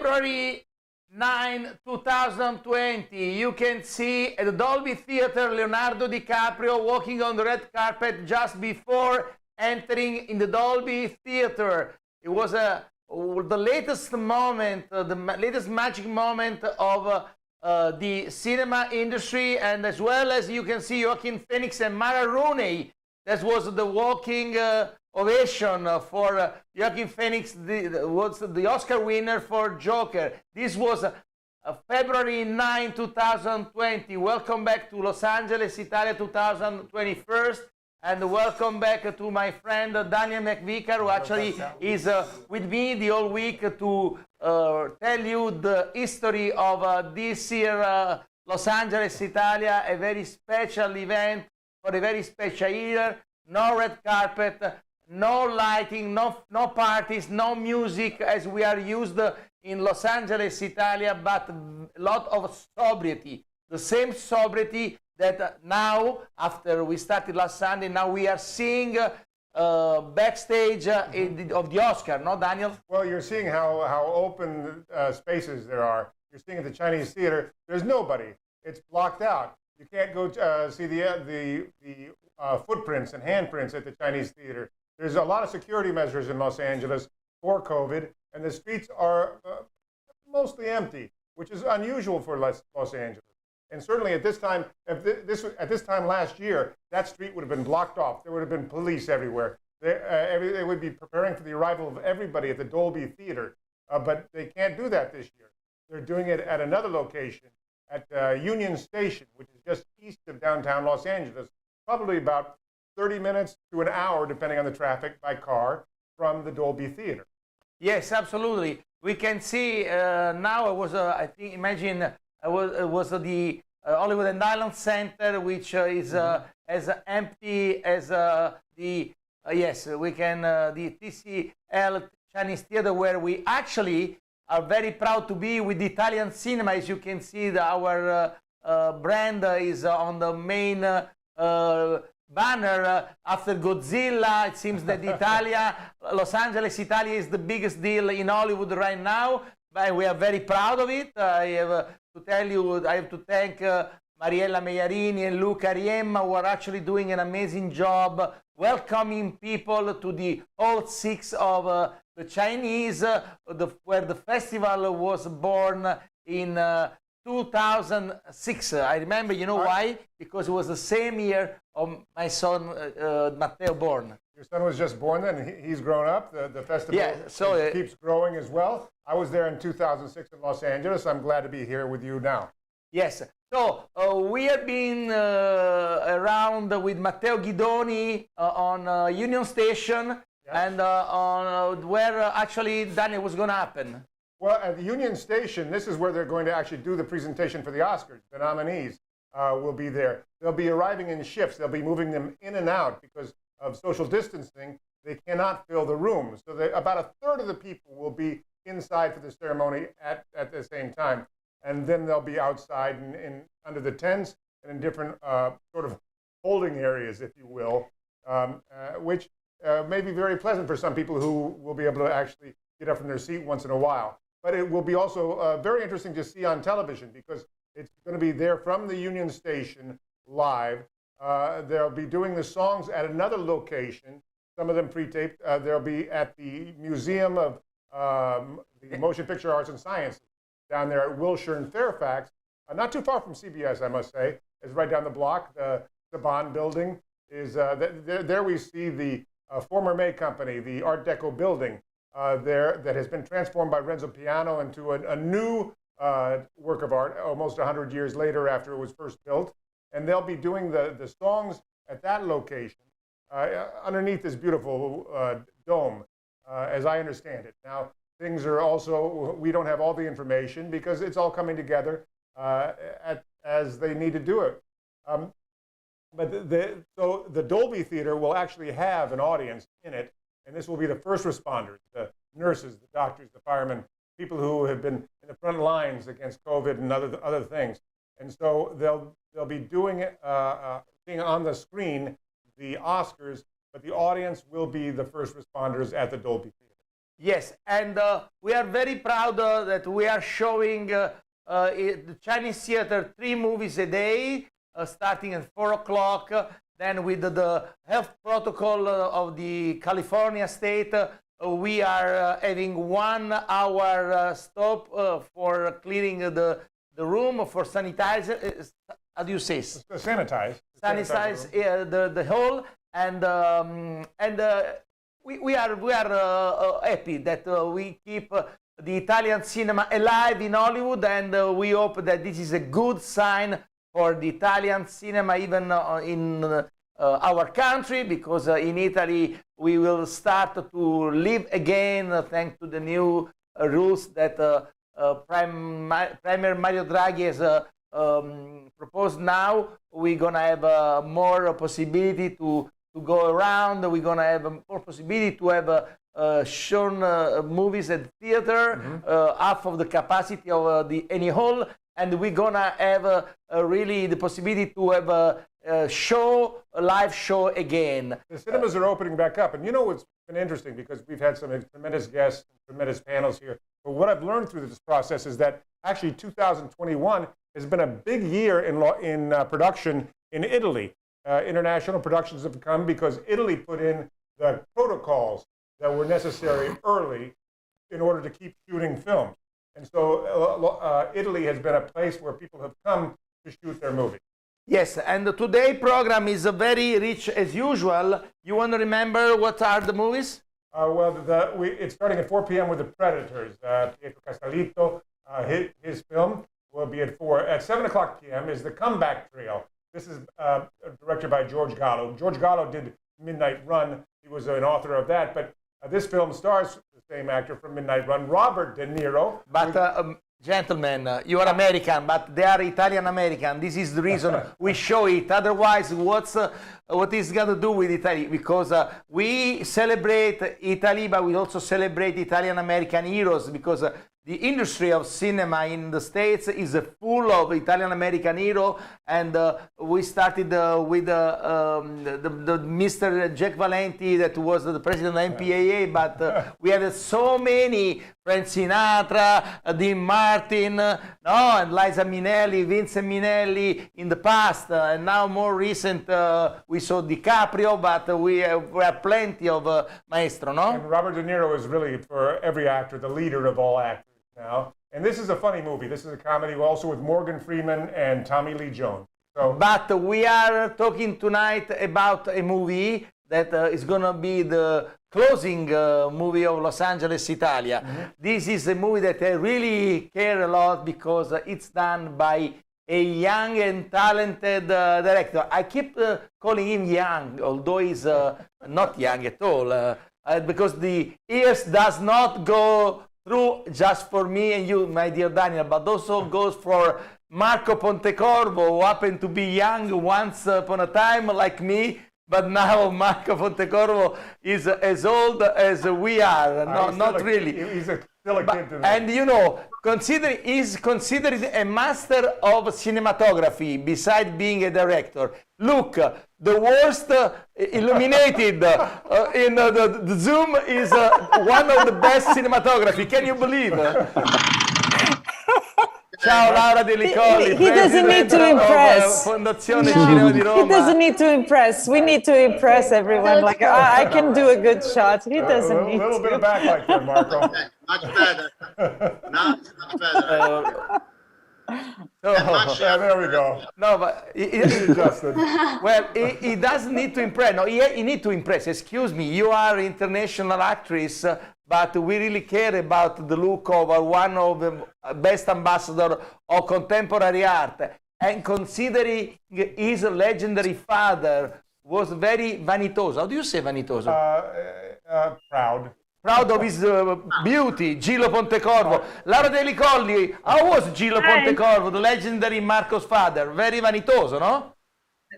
February 9, 2020, you can see at the Dolby Theater Leonardo DiCaprio walking on the red carpet just before entering in the Dolby Theater. It was the latest moment, the latest magic moment of the cinema industry, and as well as you can see Joaquin Phoenix and Mara Rooney. That was the walking ovation for Joaquin Phoenix, was the Oscar winner for Joker. This was February 9, 2020. Welcome back to Los Angeles, Italia 2021. And welcome back to my friend Daniel McVicar, who actually is with me the whole week to tell you the history of this year Los Angeles, Italia, a very special event for a very special year. No red carpet, no lighting, no parties, no music as we are used in Los Angeles, Italia, but a lot of sobriety. The same sobriety that now, after we started last Sunday, now we are seeing backstage of the Oscar, no, Daniel? Well, you're seeing how open spaces there are. You're seeing at the Chinese Theater, there's nobody. It's blocked out. You can't go see the footprints and handprints at the Chinese Theater. There's a lot of security measures in Los Angeles for COVID, and the streets are mostly empty, which is unusual for Los Angeles. And certainly at this time, at this time last year, that street would have been blocked off. There would have been police everywhere. They would be preparing for the arrival of everybody at the Dolby Theater, but they can't do that this year. They're doing it at another location, at Union Station, which is just east of downtown Los Angeles, probably about 30 minutes to an hour, depending on the traffic, by car from the Dolby Theater. Yes, absolutely. We can see now it was, I think, imagine it was the Hollywood and Island Center, which is as empty as the, yes, we can, the TCL Chinese Theater, where we actually are very proud to be with the Italian cinema. As you can see, our brand is on the main banner. After Godzilla, it seems that Los Angeles, Italia is the biggest deal in Hollywood right now. But we are very proud of it. I have to tell you, I have to thank Mariella Meiarini and Luca Riemma, who are actually doing an amazing job welcoming people to the Hall 6 of the Chinese, where the festival was born in 2006. I remember, you know why? Because it was the same year of my son Matteo born. Your son was just born then, and he's grown up. The festival keeps growing as well. I was there in 2006 in Los Angeles. I'm glad to be here with you now. Yes. So we have been around with Matteo Guidoni on Union Station, and on where actually Daniel was going to happen. Well, at the Union Station, this is where they're going to actually do the presentation for the Oscars. The nominees will be there. They'll be arriving in shifts. They'll be moving them in and out because of social distancing. They cannot fill the room. So about a third of the people will be inside for the ceremony at the same time. And then they'll be outside in under the tents and in different sort of holding areas, if you will, which may be very pleasant for some people who will be able to actually get up from their seat once in a while. But it will be also very interesting to see on television because it's going to be there from the Union Station live. They'll be doing the songs at another location, some of them pre-taped. They'll be at the Museum of the Motion Picture Arts and Sciences down there at Wilshire in Fairfax. Not too far from CBS, I must say. It's right down the block. The Bond building is, there we see the former May Company, the Art Deco building there that has been transformed by Renzo Piano into a new work of art almost 100 years later after it was first built. And they'll be doing the songs at that location underneath this beautiful dome, as I understand it. Now, things are also, we don't have all the information because it's all coming together as they need to do it. So the Dolby Theater will actually have an audience in it, and this will be the first responders, the nurses, the doctors, the firemen, people who have been in the front lines against COVID and other things. And so they'll be doing it, seeing on the screen the Oscars, but the audience will be the first responders at the Dolby Theater. Yes, and we are very proud that we are showing the Chinese theater 3 movies a day, starting at 4 o'clock. Then with the health protocol of the California state, we are having 1 hour stop for cleaning the room, for sanitizer. How do you say? Sanitize. Sanitize the hall, and we are happy that we keep the Italian cinema alive in Hollywood, and we hope that this is a good sign for the Italian cinema, even in our country, because in Italy we will start to live again thanks to the new rules that Premier Mario Draghi has proposed now. We're going to have more possibility to go around. We're going to have more possibility to have shown movies at theater, half of the capacity of any hall, and we're going to have really the possibility to have a live show again. The cinemas are opening back up, and you know what's been interesting, because we've had some tremendous guests, tremendous panels here, but what I've learned through this process is that actually 2021 has been a big year in production in Italy. International productions have come because Italy put in the protocols that were necessary early in order to keep shooting films. And so Italy has been a place where people have come to shoot their movies. Yes, and today's program is very rich as usual. You want to remember what are the movies? It's starting at 4 p.m. with The Predators. Pietro Castellitto, his film will be at 4. At 7 o'clock p.m. is The Comeback Trio. This is directed by George Gallo. George Gallo did Midnight Run. He was an author of that, but this film stars the same actor from Midnight Run, Robert De Niro. But gentlemen, you are American, but they are Italian-American. This is the reason we show it. Otherwise, what is going to do with Italy? Because we celebrate Italy, but we also celebrate Italian-American heroes, because the industry of cinema in the States is full of Italian-American heroes, and we started with the Mr. Jack Valenti, that was the president of MPAA, but we had so many, Frank Sinatra, Dean Martin, and Liza Minnelli, Vincent Minnelli in the past, and now more recent we saw DiCaprio, but we have plenty of maestro, no? And Robert De Niro is really, for every actor, the leader of all actors now. And this is a funny movie. This is a comedy also with Morgan Freeman and Tommy Lee Jones. So, but we are talking tonight about a movie that is going to be the closing movie of Los Angeles, Italia. This is a movie that I really care a lot, because it's done by a young and talented director. I keep calling him young, although he's not young at all, because the years does not go through just for me and you, my dear Daniel, but also goes for Marco Pontecorvo, who happened to be young once upon a time like me, but now Marco Pontecorvo is as old as we are. No, not really. He's still a kid to me. And you know, he's considered a master of cinematography besides being a director. Look, the worst illuminated in the Zoom is one of the best cinematography. Can you believe? Ciao Laura De Licoli. He doesn't need to impress. Fondazione Cinema di Roma. He doesn't need to impress. We need to impress everyone. Like, I can do a good shot. He doesn't need to. A little bit of backlight there, Marco. Much better. Now it's much better. There we go. No, but he doesn't need to impress. No, he needs to impress. Excuse me, you are an international actress, but we really care about the look of one of the best ambassadors of contemporary art. And considering his legendary father was very vanitoso. How do you say vanitoso? Proud. Proud of his beauty, Gillo Pontecorvo. Laura De Licoli, how was Gillo Pontecorvo, the legendary Marco's father? Very vanitoso, no?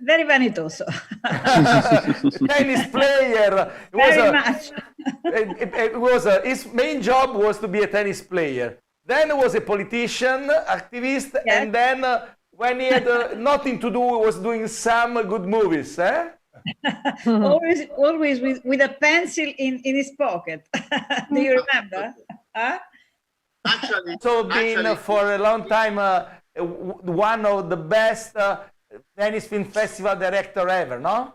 Very vanitoso. Tennis player. Very much. His main job was to be a tennis player. Then he was a politician, activist, Yes. and then when he had nothing to do, he was doing some good movies. Eh? always with a pencil in his pocket. Do you remember? Huh? Actually, So been for a long time one of the best Venice Film Festival director ever, no?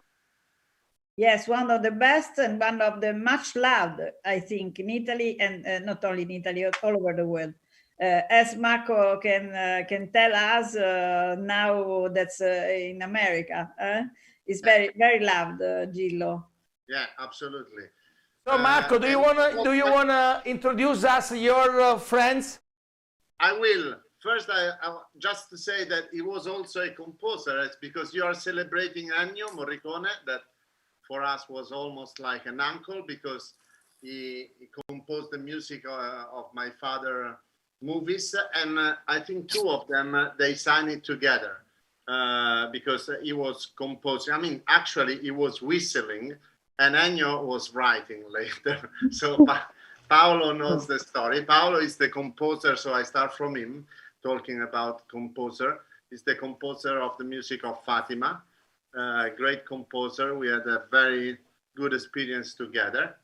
Yes, one of the best and one of the much loved, I think, in Italy, and not only in Italy, all over the world. As Marco can tell us now, that's in America. It's very very loved, Gillo. yeah, absolutely. So Marco, do you wanna introduce us your friends? I will. First, I just to say that he was also a composer. It's because you are celebrating Ennio Morricone, that for us was almost like an uncle, because he composed the music of my father movies, and I think two of them they signed it together because he was composing. I mean, actually, he was whistling, and Ennio was writing later. So Paolo knows the story. Paolo is the composer, so I start from him, talking about composer. He's the composer of the music of Fatima, great composer. We had a very good experience together.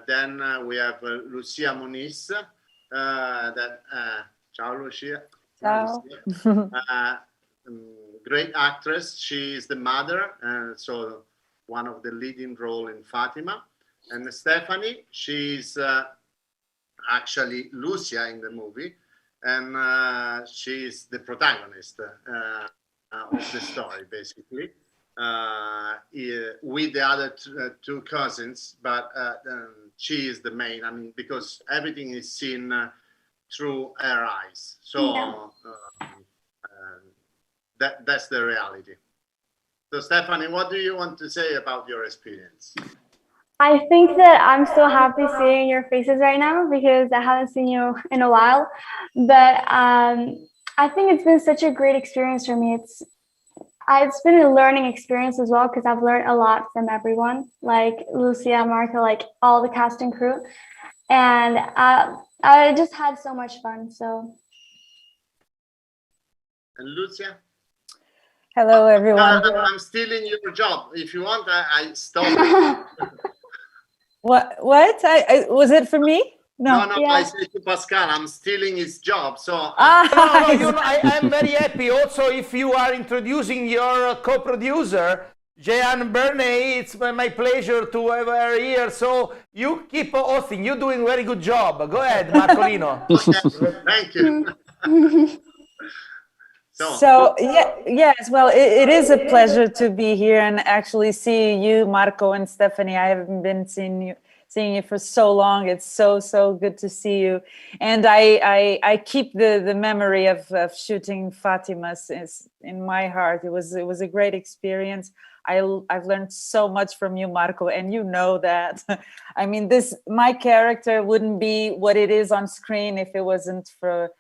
Then we have Lucia Moniz, ciao Lucia. Ciao. Great actress. She is the mother, so one of the leading role in Fatima. And Stephanie, she's actually Lucia in the movie, and she's the protagonist of the story, basically, with the other two cousins, but she is the main, I mean, because everything is seen through her eyes. So that's the reality. So Stephanie, what do you want to say about your experience? I think that I'm so happy seeing your faces right now because I haven't seen you in a while. But I think it's been such a great experience for me. It's been a learning experience as well because I've learned a lot from everyone, like Lucia, Marco, like all the cast and crew. And I just had so much fun. So. And Lucia? Hello, everyone. I'm stealing your job. If you want, I stop it. What? I was it for me? No. No, I said to Pascal, I'm stealing his job. So No, I'm very happy. Also, if you are introducing your co-producer, Jeanne Bernay, it's my pleasure to have her here. So you keep hosting. You're doing a very good job. Go ahead, Marcolino. Okay. Thank you. So yes, well, it is a pleasure to be here and actually see you, Marco and Stephanie. I haven't been seeing you for so long. It's so good to see you, and I keep the memory of shooting Fatima in my heart. It was a great experience. I've learned so much from you, Marco, and you know that. I mean, my character wouldn't be what it is on screen if it wasn't for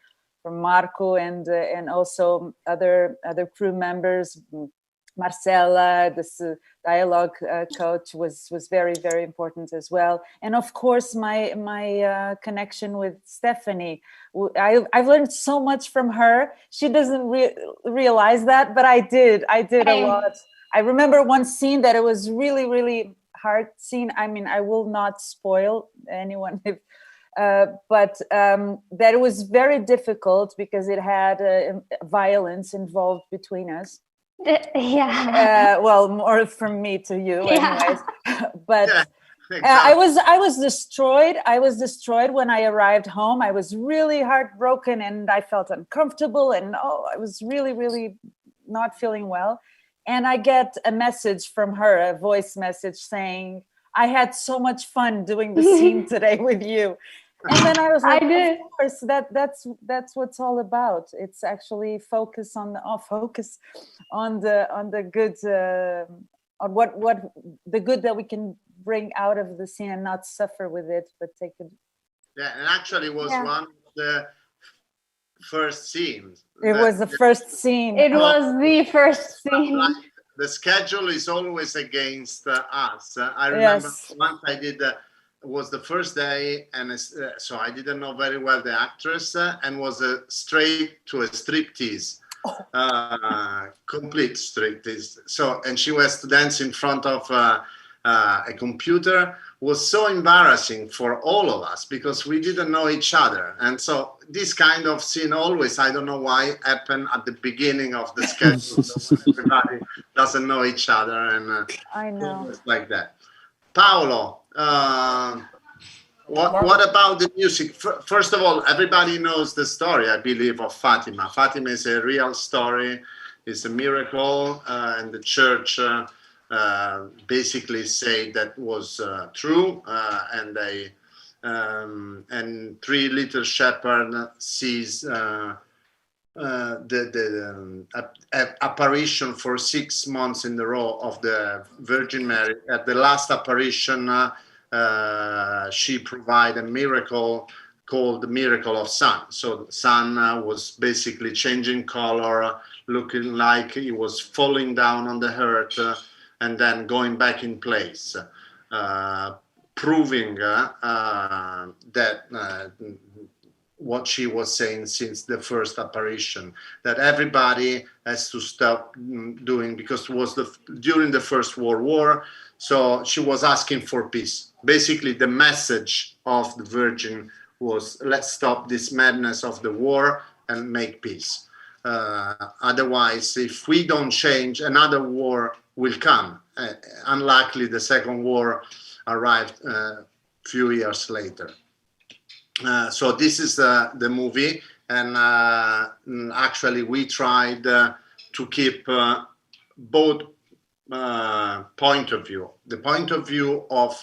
Marco and also other crew members. Marcella, this dialogue coach, was very, very important as well. And of course, my connection with Stephanie. I've learned so much from her. She doesn't realize that, but I did a lot. I remember one scene that it was really, really hard scene. I mean, I will not spoil anyone if. But that it was very difficult because it had violence involved between us. Yeah. Well, more from me to you, anyways. But exactly. I was destroyed. I was destroyed when I arrived home. I was really heartbroken and I felt uncomfortable and I was really, really not feeling well. And I get a message from her, a voice message saying, I had so much fun doing the scene today with you. And then I was like, of course, that's what's all about. It's actually focus on the good, on what the good that we can bring out of the scene and not suffer with it, but take it. Yeah, and actually it was one of the first scenes. It was the first scene. It was the first scene. The schedule is always against us. I remember once I did. Was the first day, and so I didn't know very well the actress, and was straight to a striptease. complete striptease. So, and she was to dance in front of a computer. Was so embarrassing for all of us because we didn't know each other. And so this kind of scene always, I don't know why, happened at the beginning of the schedule. So when everybody doesn't know each other, and I know. it's like that. Paolo, what about the music? First of all, everybody knows the story, I believe, of Fatima. Fatima is a real story. It's a miracle, and the church basically say that was true, and they and three little shepherds sees the apparition for 6 months in a row of the Virgin Mary. At the last apparition, she provided a miracle called the miracle of sun. So the sun was basically changing color, looking like it was falling down on the earth, and then going back in place, proving that what she was saying since the first apparition, that everybody has to stop doing, because it was during the First World War, so she was asking for peace. Basically, the message of the Virgin was, let's stop this madness of the war and make peace. Otherwise, if we don't change, another war will come. Unlikely, the Second War arrived a few years later. So this is the movie, and actually we tried to keep both point of view, the point of view of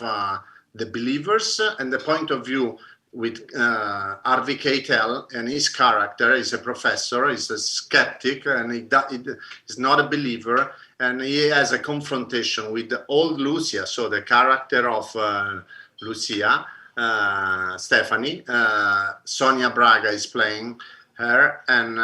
the believers and the point of view with Harvey Keitel, and his character is a professor, he's a skeptic, and he is not a believer, and he has a confrontation with the old Lucia, so the character of Lucia, Stephanie, Sonia Braga is playing her, and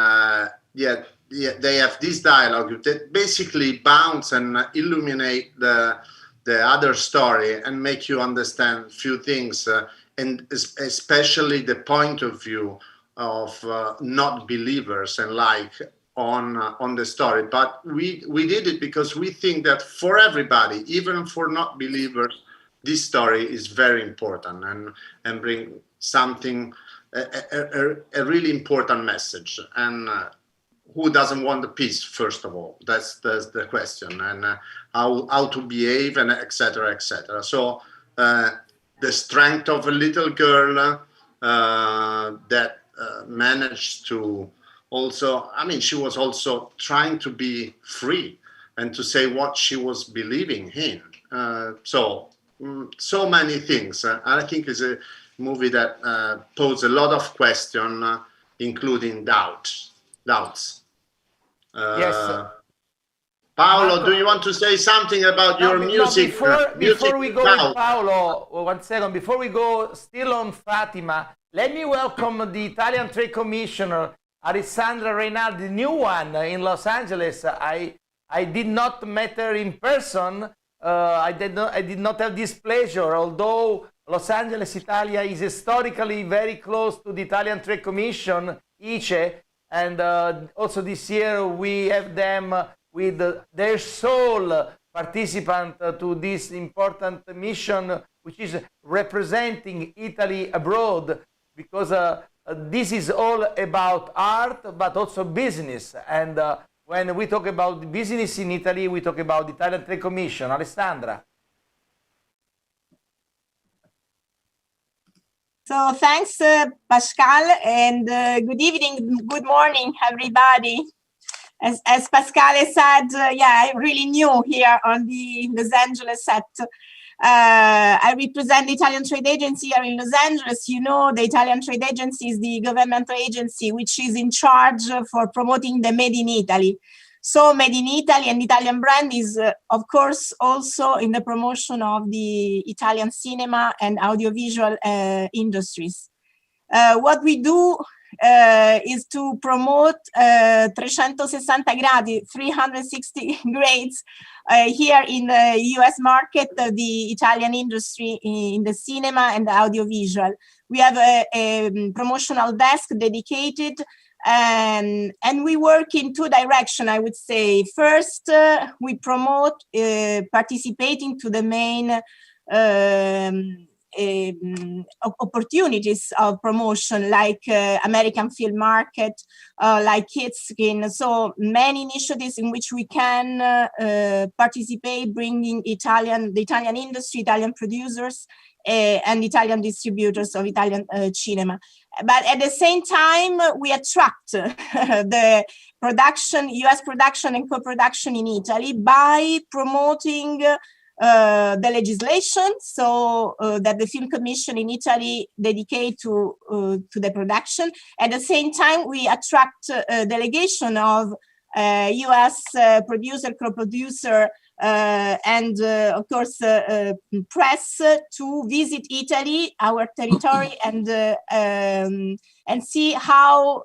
they have this dialogue that basically bounce and illuminate the other story and make you understand a few things, and especially the point of view of not believers and like on the story. But we did it because we think that for everybody, even for not believers, this story is very important and bring something, a really important message. And who doesn't want the peace, first of all? That's the question. And how to behave, and etc., etc. So the strength of a little girl that managed to also, I mean, she was also trying to be free and to say what she was believing in. So many things. I think it's a movie that poses a lot of questions, including doubts. Yes. Paolo, Marco, do you want to say something about your music? Before we go with Paolo, 1 second, before we go still on Fatima, let me welcome the Italian Trade Commissioner, Alessandra Reinaldi, the new one in Los Angeles. I did not meet her in person. I did not have this pleasure, although Los Angeles, Italia is historically very close to the Italian Trade Commission, ICE, and also this year we have them with their sole participant to this important mission, which is representing Italy abroad, because this is all about art, but also business. And when we talk about business in Italy, we talk about the Italian Trade Commission. Alessandra. So thanks, Pascal, and good evening, good morning, everybody. As Pascal said, yeah, I'm really new here on the Los Angeles set. I represent the Italian Trade Agency here in Los Angeles. You know, the Italian Trade Agency is the governmental agency which is in charge for promoting the Made in Italy. So Made in Italy and Italian brand is, of course, also in the promotion of the Italian cinema and audiovisual industries. What we do is to promote 360 grades here in the US market, the Italian industry in the cinema and the audiovisual. We have a promotional desk dedicated And we work in two directions, I would say. First, we promote participating to the main opportunities of promotion, like American film market, like Kidskin. So many initiatives in which we can participate, bringing the Italian industry, Italian producers, and Italian distributors of Italian cinema. But at the same time, we attract the production, US production and co-production in Italy by promoting the legislation, so that the Film Commission in Italy dedicate to the production. At the same time, we attract a delegation of US producer, co-producer, and of course press to visit Italy, our territory, and see how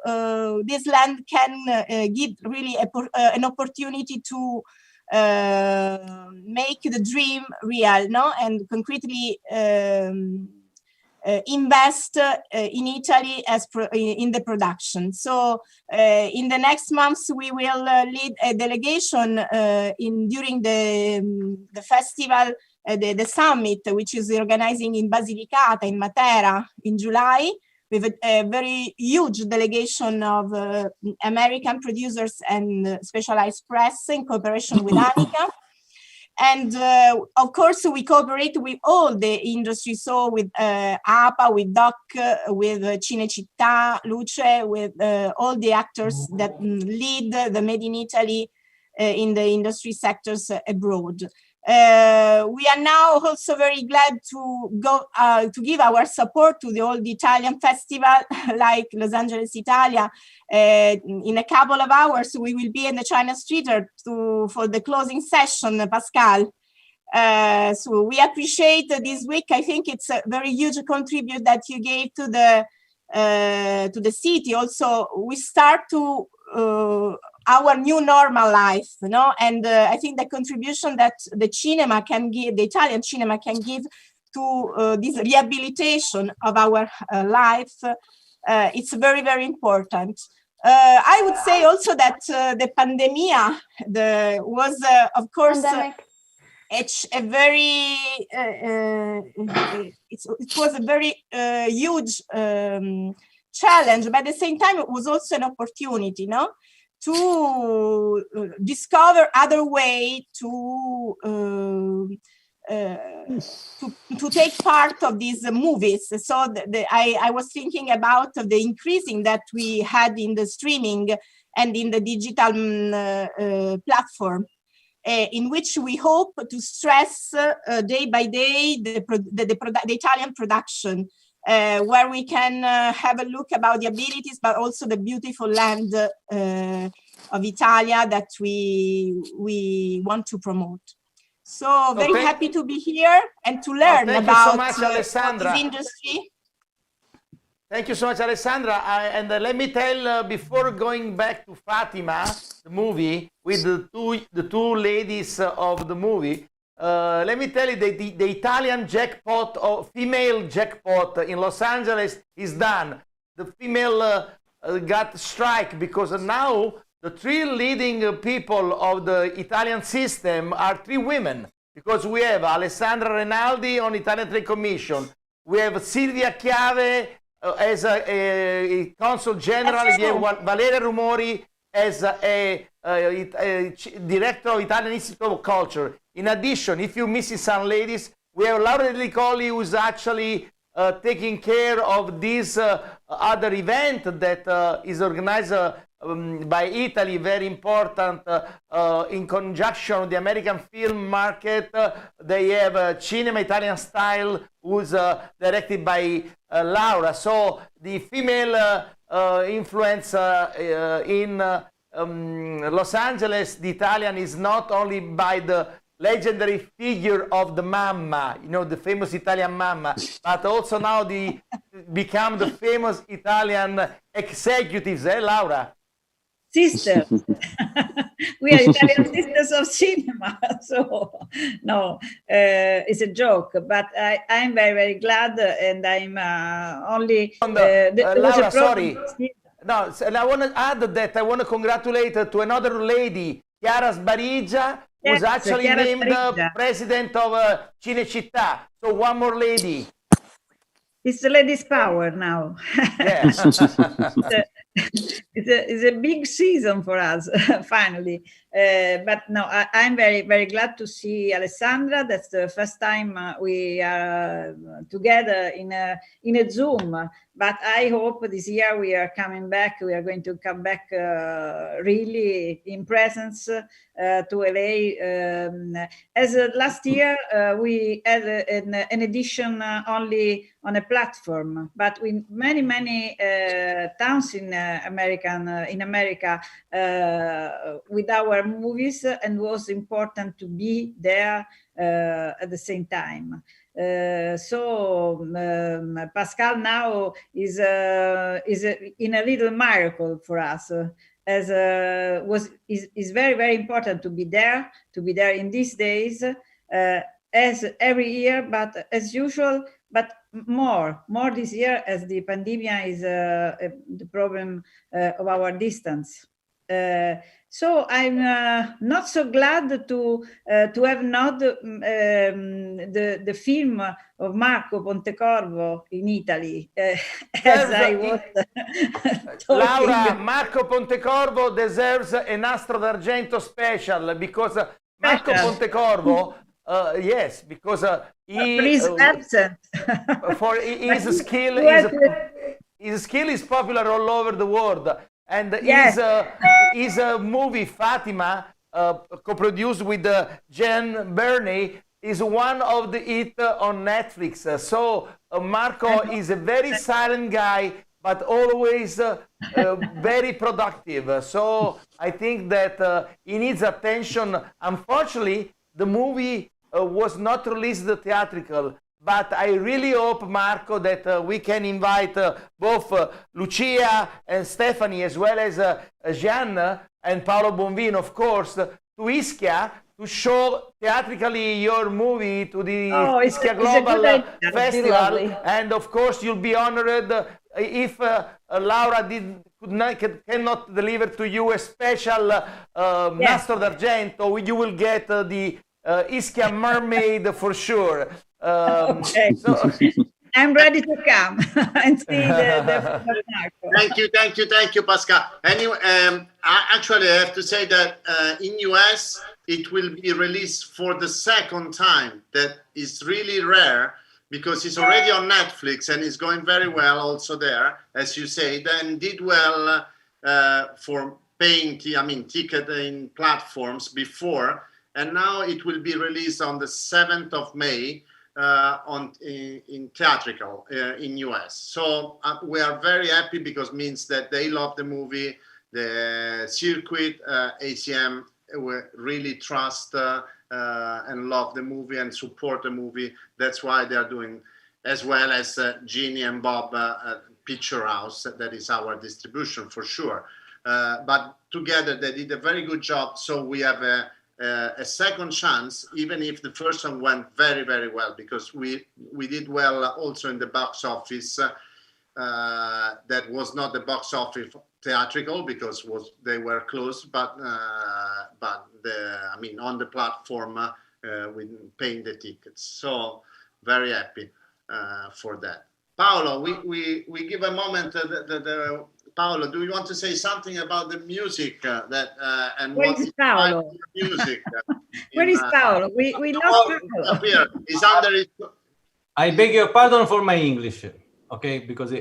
this land can give really an opportunity to make the dream real, no, and concretely invest in Italy in the production. So in the next months, we will lead a delegation during the festival, the summit, which is organizing in Basilicata, in Matera, in July, with a very huge delegation of American producers and specialized press in cooperation with ANICA. And of course, we cooperate with all the industry, so with APA, with DOC, with Cinecittà, Luce, with all the actors that lead the Made in Italy in the industry sectors abroad. We are now also very glad to go to give our support to the old Italian festival, like Los Angeles, Italia. In a couple of hours, we will be in the China Street for the closing session, Pascal. So we appreciate this week. I think it's a very huge contribute that you gave to the city. Also, we start to our new normal life, you know, and I think the contribution that the cinema can give, the Italian cinema can give to this rehabilitation of our life, it's very, very important. I would say also that the pandemia was, of course, it's a very, it was a very huge challenge, but at the same time, it was also an opportunity, no? To discover other way to take part of these movies. So I was thinking about the increasing that we had in the streaming and in the digital platform, in which we hope to stress day by day the Italian production. Where we can have a look about the abilities, but also the beautiful land of Italia that we want to promote. So very happy to be here and to learn about this industry. Thank you so much, Alessandra. And let me tell, before going back to Fatima, the movie, with the two ladies of the movie, let me tell you that the Italian jackpot, or female jackpot in Los Angeles is done. The female got strike because now the three leading people of the Italian system are three women. Because we have Alessandra Rinaldi on Italian Trade Commission. We have Silvia Chiave as a consul general. We have Valeria Rumori as a director of Italian Institute of Culture. In addition, if you're missing some ladies, we have Laura Delicoli, who's actually taking care of this other event that is organized by Italy, very important, in conjunction with the American film market. They have Cinema Italian Style, who's directed by Laura. So the female influence in Los Angeles, the Italian, is not only by the legendary figure of the Mamma, you know, the famous Italian Mamma, but also now become the famous Italian executives, Laura? Sisters. We are Italian sisters of cinema. So, no, it's a joke, but I'm very, very glad, and I'm only... Laura, sorry. No, and I want to add that I want to congratulate to another lady, Chiara Sbarigia, who's Yes, actually Chiara named Sbarigia. president of Cinecittà. So one more lady. It's the ladies' power now. Yeah. It's a big season for us, finally. But no, I'm very, very glad to see Alessandra. That's the first time we are together in a Zoom. But I hope this year we are coming back. We are going to come back really in presence to LA. As last year, we had an edition only on a platform, but with many towns in America with our movies, and was important to be there at the same time. Pascal now is in a little miracle for us. Is very, very important to be there in these days, as every year, but as usual, but more this year, as the pandemic is the problem of our distance. So I'm not so glad to have not the film of Marco Pontecorvo in Italy, as I was Laura, Marco Pontecorvo deserves a Nastro d'Argento special, because Marco Pontecorvo, yes, because he absent. For his skill is popular all over the world. And yes. his movie Fatima, co-produced with Jen Burney, is one of the hit on Netflix. So Marco is a very silent guy, but always very productive. So I think that he needs attention. Unfortunately, the movie was not released theatrical. But I really hope, Marco, that we can invite both Lucia and Stephanie, as well as Jeanne and Paolo Bonvino, of course, to Ischia to show theatrically your movie to the Ischia Global Festival. And of course, you'll be honored if Laura cannot deliver to you a special Nastro d'Argento. You will get the Ischia Mermaid for sure. Okay. So I'm ready to come and see the Thank you, Pascal. Anyway, actually, I have to say that in US it will be released for the second time. That is really rare, because it's already on Netflix and it's going very well also there, as you say. Then did well for paying ticket in platforms before, and now it will be released on the 7th of May. In theatrical in US. So we are very happy, because it means that they love the movie, the circuit, ACM really trust and love the movie and support the movie. That's why they are doing, as well as Jeannie and Bob Picture House, that is our distribution for sure. But together they did a very good job, so we have a second chance, even if the first one went very, very well, because we did well also in the box office. That was not the box office theatrical, because they were closed, but on the platform with paying the tickets. So very happy for that. Paolo, we give a moment. Paolo, do you want to say something about the music and where is Paolo? Music? Where is Paolo? We lost Paolo. Here. He's under it. I beg your pardon for my English, okay? Because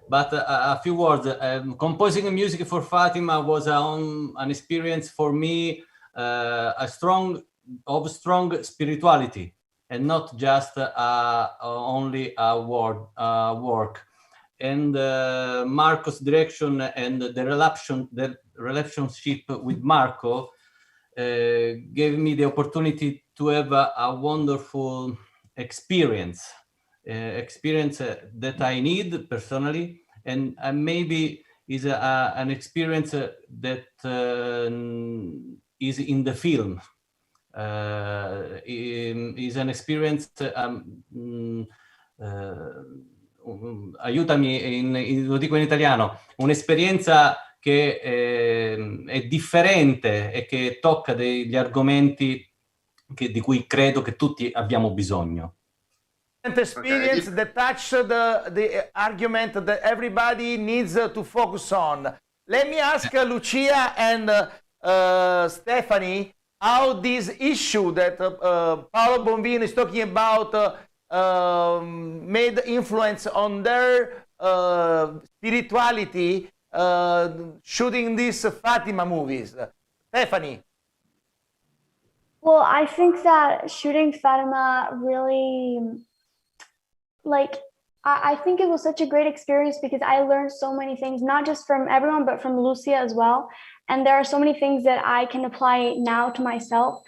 but a few words. Composing music for Fatima was an experience for me, strong spirituality, and not just only a work. And Marco's direction and the relationship with Marco gave me the opportunity to have a wonderful experience that I need personally, and maybe is an experience that is in the film. Is an experience aiutami, lo dico in italiano, un'esperienza che è differente e che tocca degli argomenti di cui credo che tutti abbiamo bisogno. Experience that touch the argument that everybody needs to focus on. Let me ask Lucia and Stephanie how this issue that Paolo Bombino is talking about made influence on their spirituality shooting these Fatima movies. Stephanie. Well, I think that shooting Fatima really, I think it was such a great experience because I learned so many things, not just from everyone, but from Lucia as well. And there are so many things that I can apply now to myself.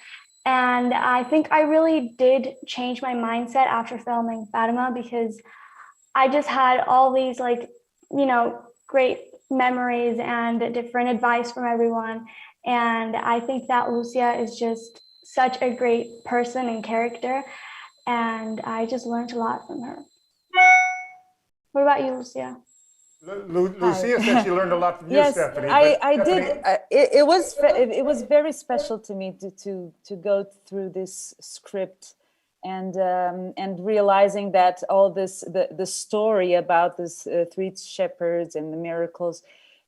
And I think I really did change my mindset after filming Fatima because I just had all these great memories and different advice from everyone. And I think that Lucia is just such a great person and character. And I just learned a lot from her. What about you, Lucia? Lucia said she learned a lot from you, yes, Stephanie. I did. It was very special to me to go through this script and realizing that all this the story about this three shepherds and the miracles,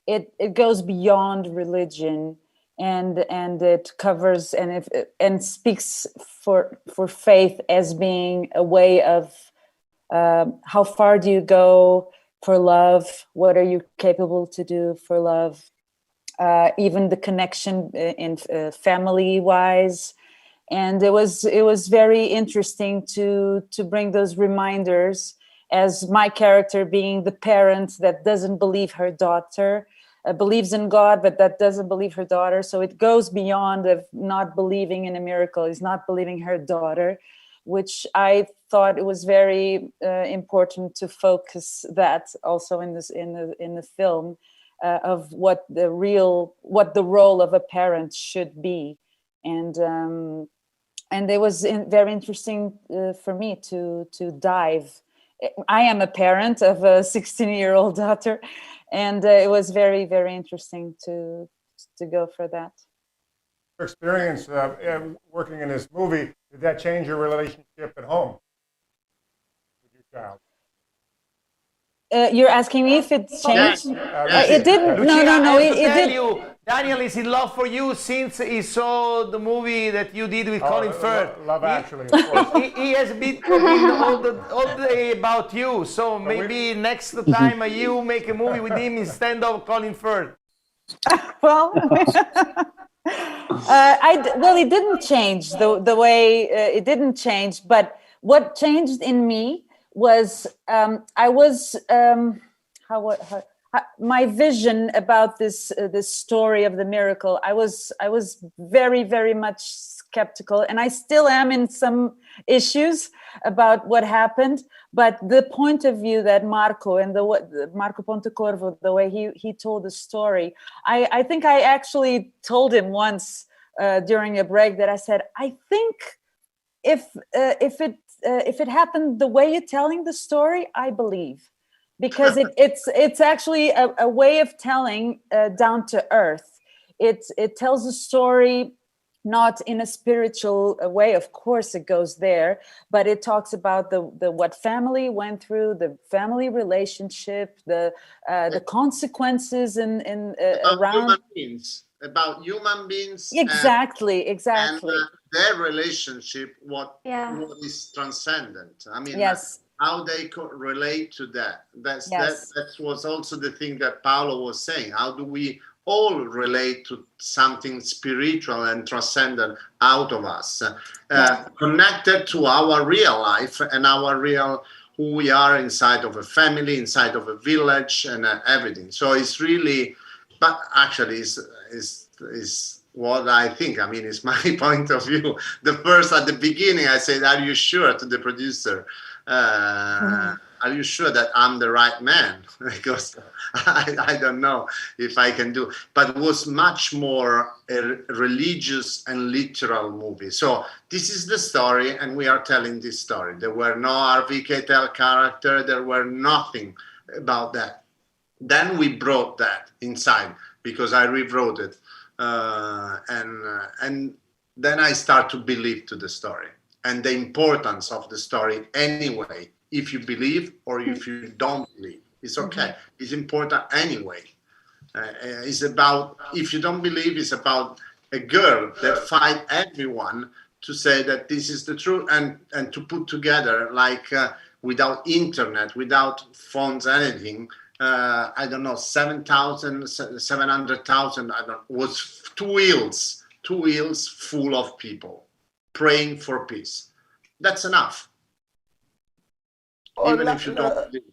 it goes beyond religion and it covers and speaks for faith as being a way of how far do you go for love? What are you capable to do for love? Even the connection in family-wise, and it was very interesting to bring those reminders. As my character being the parent that doesn't believe her daughter, believes in God, but that doesn't believe her daughter. So it goes beyond of not believing in a miracle. Is not believing her daughter, which I thought it was very important to focus that also in the film of what the role of a parent should be, and it was very interesting for me to dive. I am a parent of a 16-year-old daughter, and it was very, very interesting to go for that. Your experience working in this movie, did that change your relationship at home with your child? You're asking me if it changed? It didn't. Lucia, No. It did. You, Daniel is in love for you since he saw the movie that you did with Colin Firth. Love Actually, of course. He has been talking all day about you. So maybe next time you make a movie with him instead of Colin Firth. Well, it didn't change the way it didn't change. But what changed in me was I was my vision about this story of the miracle. I was very, very much skeptical, and I still am in some issues about what happened. But the point of view that Marco and Marco Pontecorvo, the way he told the story, I think I actually told him once during a break that I said, I think if it happened the way you're telling the story, I believe, because it's actually a way of telling down to earth. It tells a story not in a spiritual way. Of course, it goes there, but it talks about the what family went through, the family relationship, the consequences around about human beings. Exactly. And their relationship, what is transcendent. I mean, yes. How they relate to that. That was also the thing that Paolo was saying. How do we all relate to something spiritual and transcendent out of us, connected to our real life and our real who we are inside of a family, inside of a village, and everything. So it's really, but actually is what I think. I mean, it's my point of view. The first at the beginning, I said, "Are you sure?" to the producer. are you sure that I'm the right man? Because I don't know if I can do, but it was much more a religious and literal movie. So this is the story, and we are telling this story. There were no Harvey Keitel character, there were nothing about that. Then we brought that inside because I rewrote it, and then I start to believe to the story and the importance of the story anyway. If you believe or if you don't believe, it's okay. It's important anyway. It's about, if you don't believe, it's about a girl that fight everyone to say that this is the truth, and to put together, like without internet, without phones, anything. I don't know, 7,000, 700,000, I don't, was two wheels full of people praying for peace. That's enough. Even if you don't believe.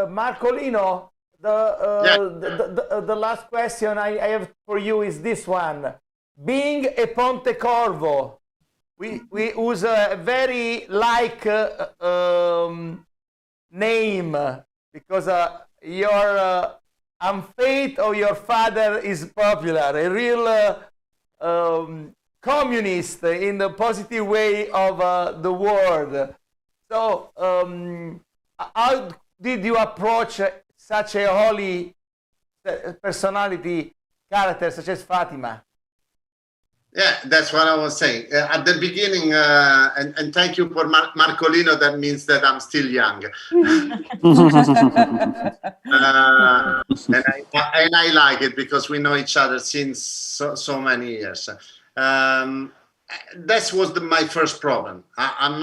Marcolino, the last question I have for you is this one. Being a Pontecorvo, we use a very name, because your faith of your father is popular, a real communist in the positive way of the word. So how did you approach such a holy personality character such as Fatima? Yeah, that's what I was saying. At the beginning, and thank you for Marcolino, that means that I'm still young. And I like it because we know each other since so many years. That was my first problem. I'm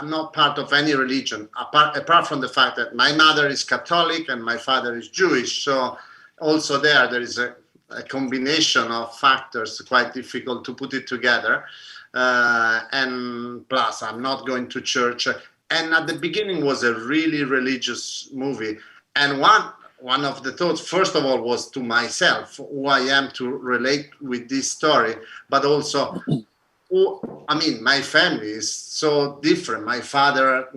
not part of any religion, apart from the fact that my mother is Catholic and my father is Jewish. So also there is a combination of factors, quite difficult to put it together. And plus, I'm not going to church. And at the beginning was a really religious movie. And one of the thoughts, first of all, was to myself, who I am to relate with this story, but also, my family is so different. My father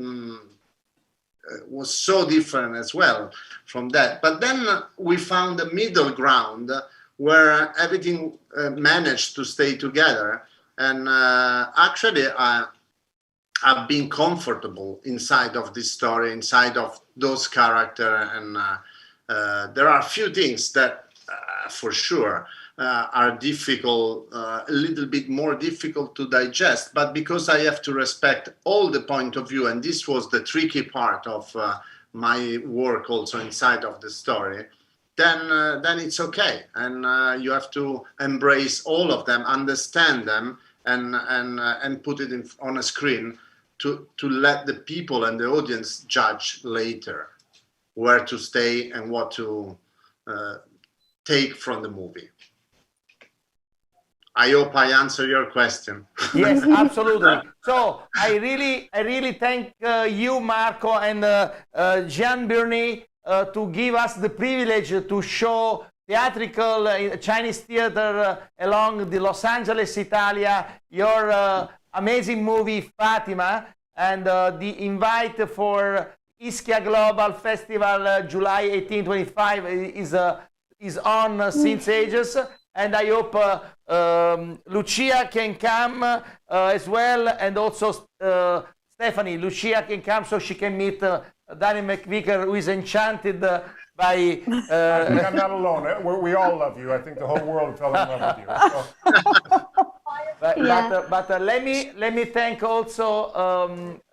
was so different as well from that. But then we found a middle ground where everything managed to stay together. And actually, I've been comfortable inside of this story, inside of those characters. And there are a few things that, for sure, are difficult, a little bit more difficult to digest. But because I have to respect all the point of view, and this was the tricky part of my work also inside of the story, then it's okay, and you have to embrace all of them, understand them, and put it on a screen to let the people and the audience judge later where to stay and what to take from the movie. I hope I answer your question. Yes, absolutely. So I really thank you, Marco, and Jean Bernier, to give us the privilege to show theatrical Chinese theater along the Los Angeles, Italia, your amazing movie Fatima, and the invite for Ischia Global Festival July 18-25 is on since ages, and I hope Lucia can come as well, and also Stephanie. Lucia can come so she can meet Danny McVicker, who is enchanted by... I think I'm not alone. We all love you. I think the whole world fell in love with you. So. But let me thank also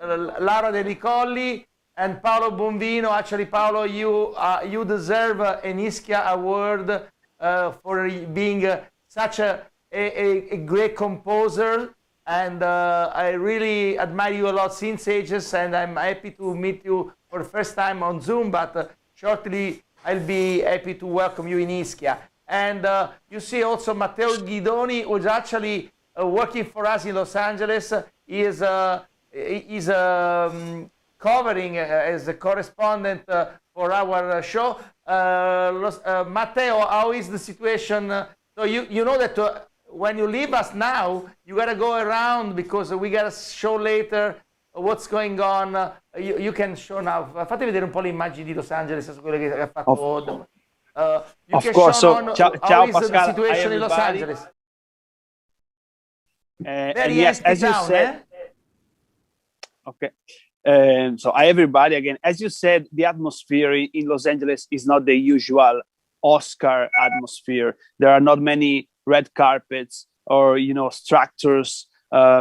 Laura De Ricolli and Paolo Bonvino. Actually, Paolo, you deserve an Ischia award for being such a great composer. And I really admire you a lot since ages, and I'm happy to meet you for the first time on Zoom, but shortly I'll be happy to welcome you in Ischia. And you see also Matteo Guidoni, who's actually working for us in Los Angeles. He is covering as a correspondent for our show. Matteo, how is the situation? So you know that when you leave us now, you got to go around because we got a show later what's going on. You can show now. Fate vedere un po' le immagini di Los Angeles su quelle che ha fatto. You Of can course. show So, on ciao, how is the Pascal. Hi, situation in Los everybody. Angeles. And Very yes, empty as you town, said, okay. So hi, everybody. Again, as you said, the atmosphere in Los Angeles is not the usual Oscar atmosphere. There are not many red carpets or, structures,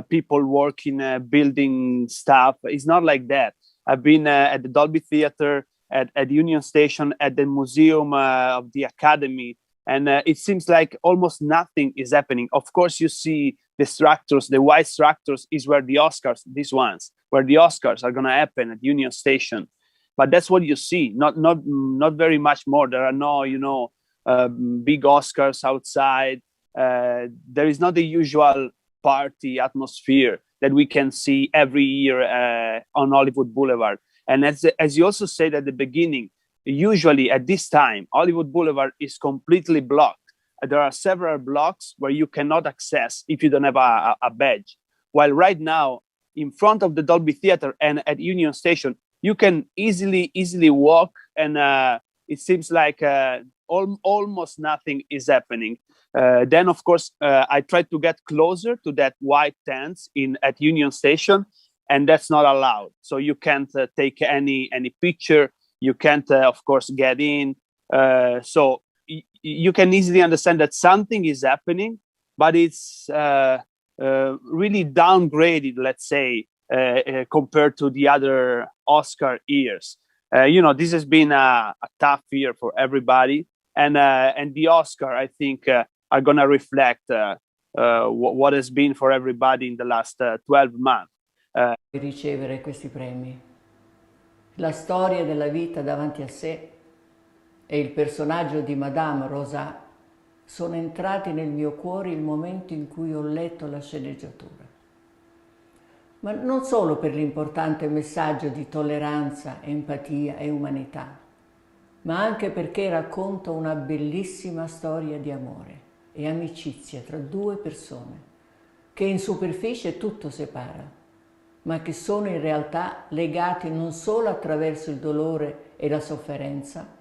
people working, building stuff. It's not like that. I've been at the Dolby Theater, at Union Station, at the Museum of the Academy, and it seems like almost nothing is happening. Of course, you see the structures, the white structures is where the Oscars, these ones, where the Oscars are going to happen at Union Station. But that's what you see, not very much more. There are no, big Oscars outside. There is not the usual party atmosphere that we can see every year on Hollywood Boulevard. And as you also said at the beginning, usually at this time, Hollywood Boulevard is completely blocked. There are several blocks where you cannot access if you don't have a badge. While right now, in front of the Dolby Theater and at Union Station, you can easily walk, and it seems like almost nothing is happening. Then, of course, I tried to get closer to that white tents at Union Station, and that's not allowed. So you can't take any picture. You can't, of course, get in. So you can easily understand that something is happening, but it's really downgraded, let's say, compared to the other Oscar years. This has been a tough year for everybody, and the Oscar, I think, are going to reflect what has been for everybody in the last 12 months. Ricevere questi premi. La storia della vita davanti a sé e il personaggio di Madame Rosa sono entrati nel mio cuore il momento in cui ho letto la sceneggiatura. Ma non solo per l'importante messaggio di tolleranza, empatia e umanità, ma anche perché racconta una bellissima storia di amore e amicizia tra due persone che in superficie tutto separa, ma che sono in realtà legati non solo attraverso il dolore e la sofferenza,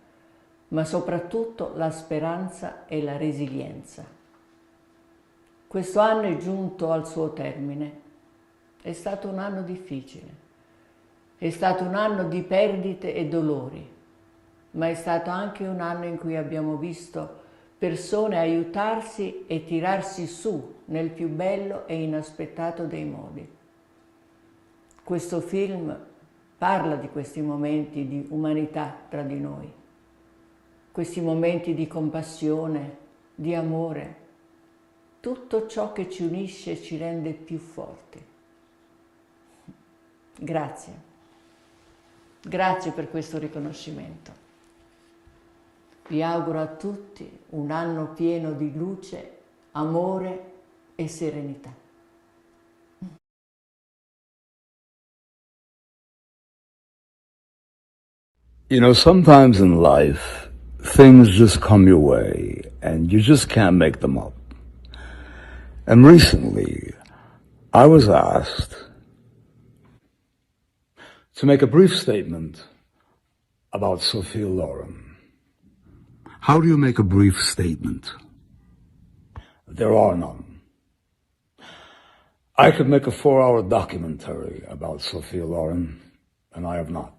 ma soprattutto la speranza e la resilienza. Questo anno è giunto al suo termine. È stato un anno difficile. È stato un anno di perdite e dolori, ma è stato anche un anno in cui abbiamo visto persone aiutarsi e tirarsi su nel più bello e inaspettato dei modi. Questo film parla di questi momenti di umanità tra di noi, questi momenti di compassione, di amore, tutto ciò che ci unisce e ci rende più forti. Grazie. Grazie per questo riconoscimento. Vi auguro a tutti un anno pieno di luce, amore e serenità. Sometimes in life, things just come your way, and you just can't make them up. And recently, I was asked to make a brief statement about Sophia Loren. How do you make a brief statement? There are none. I could make a 4-hour documentary about Sophia Loren, and I have not.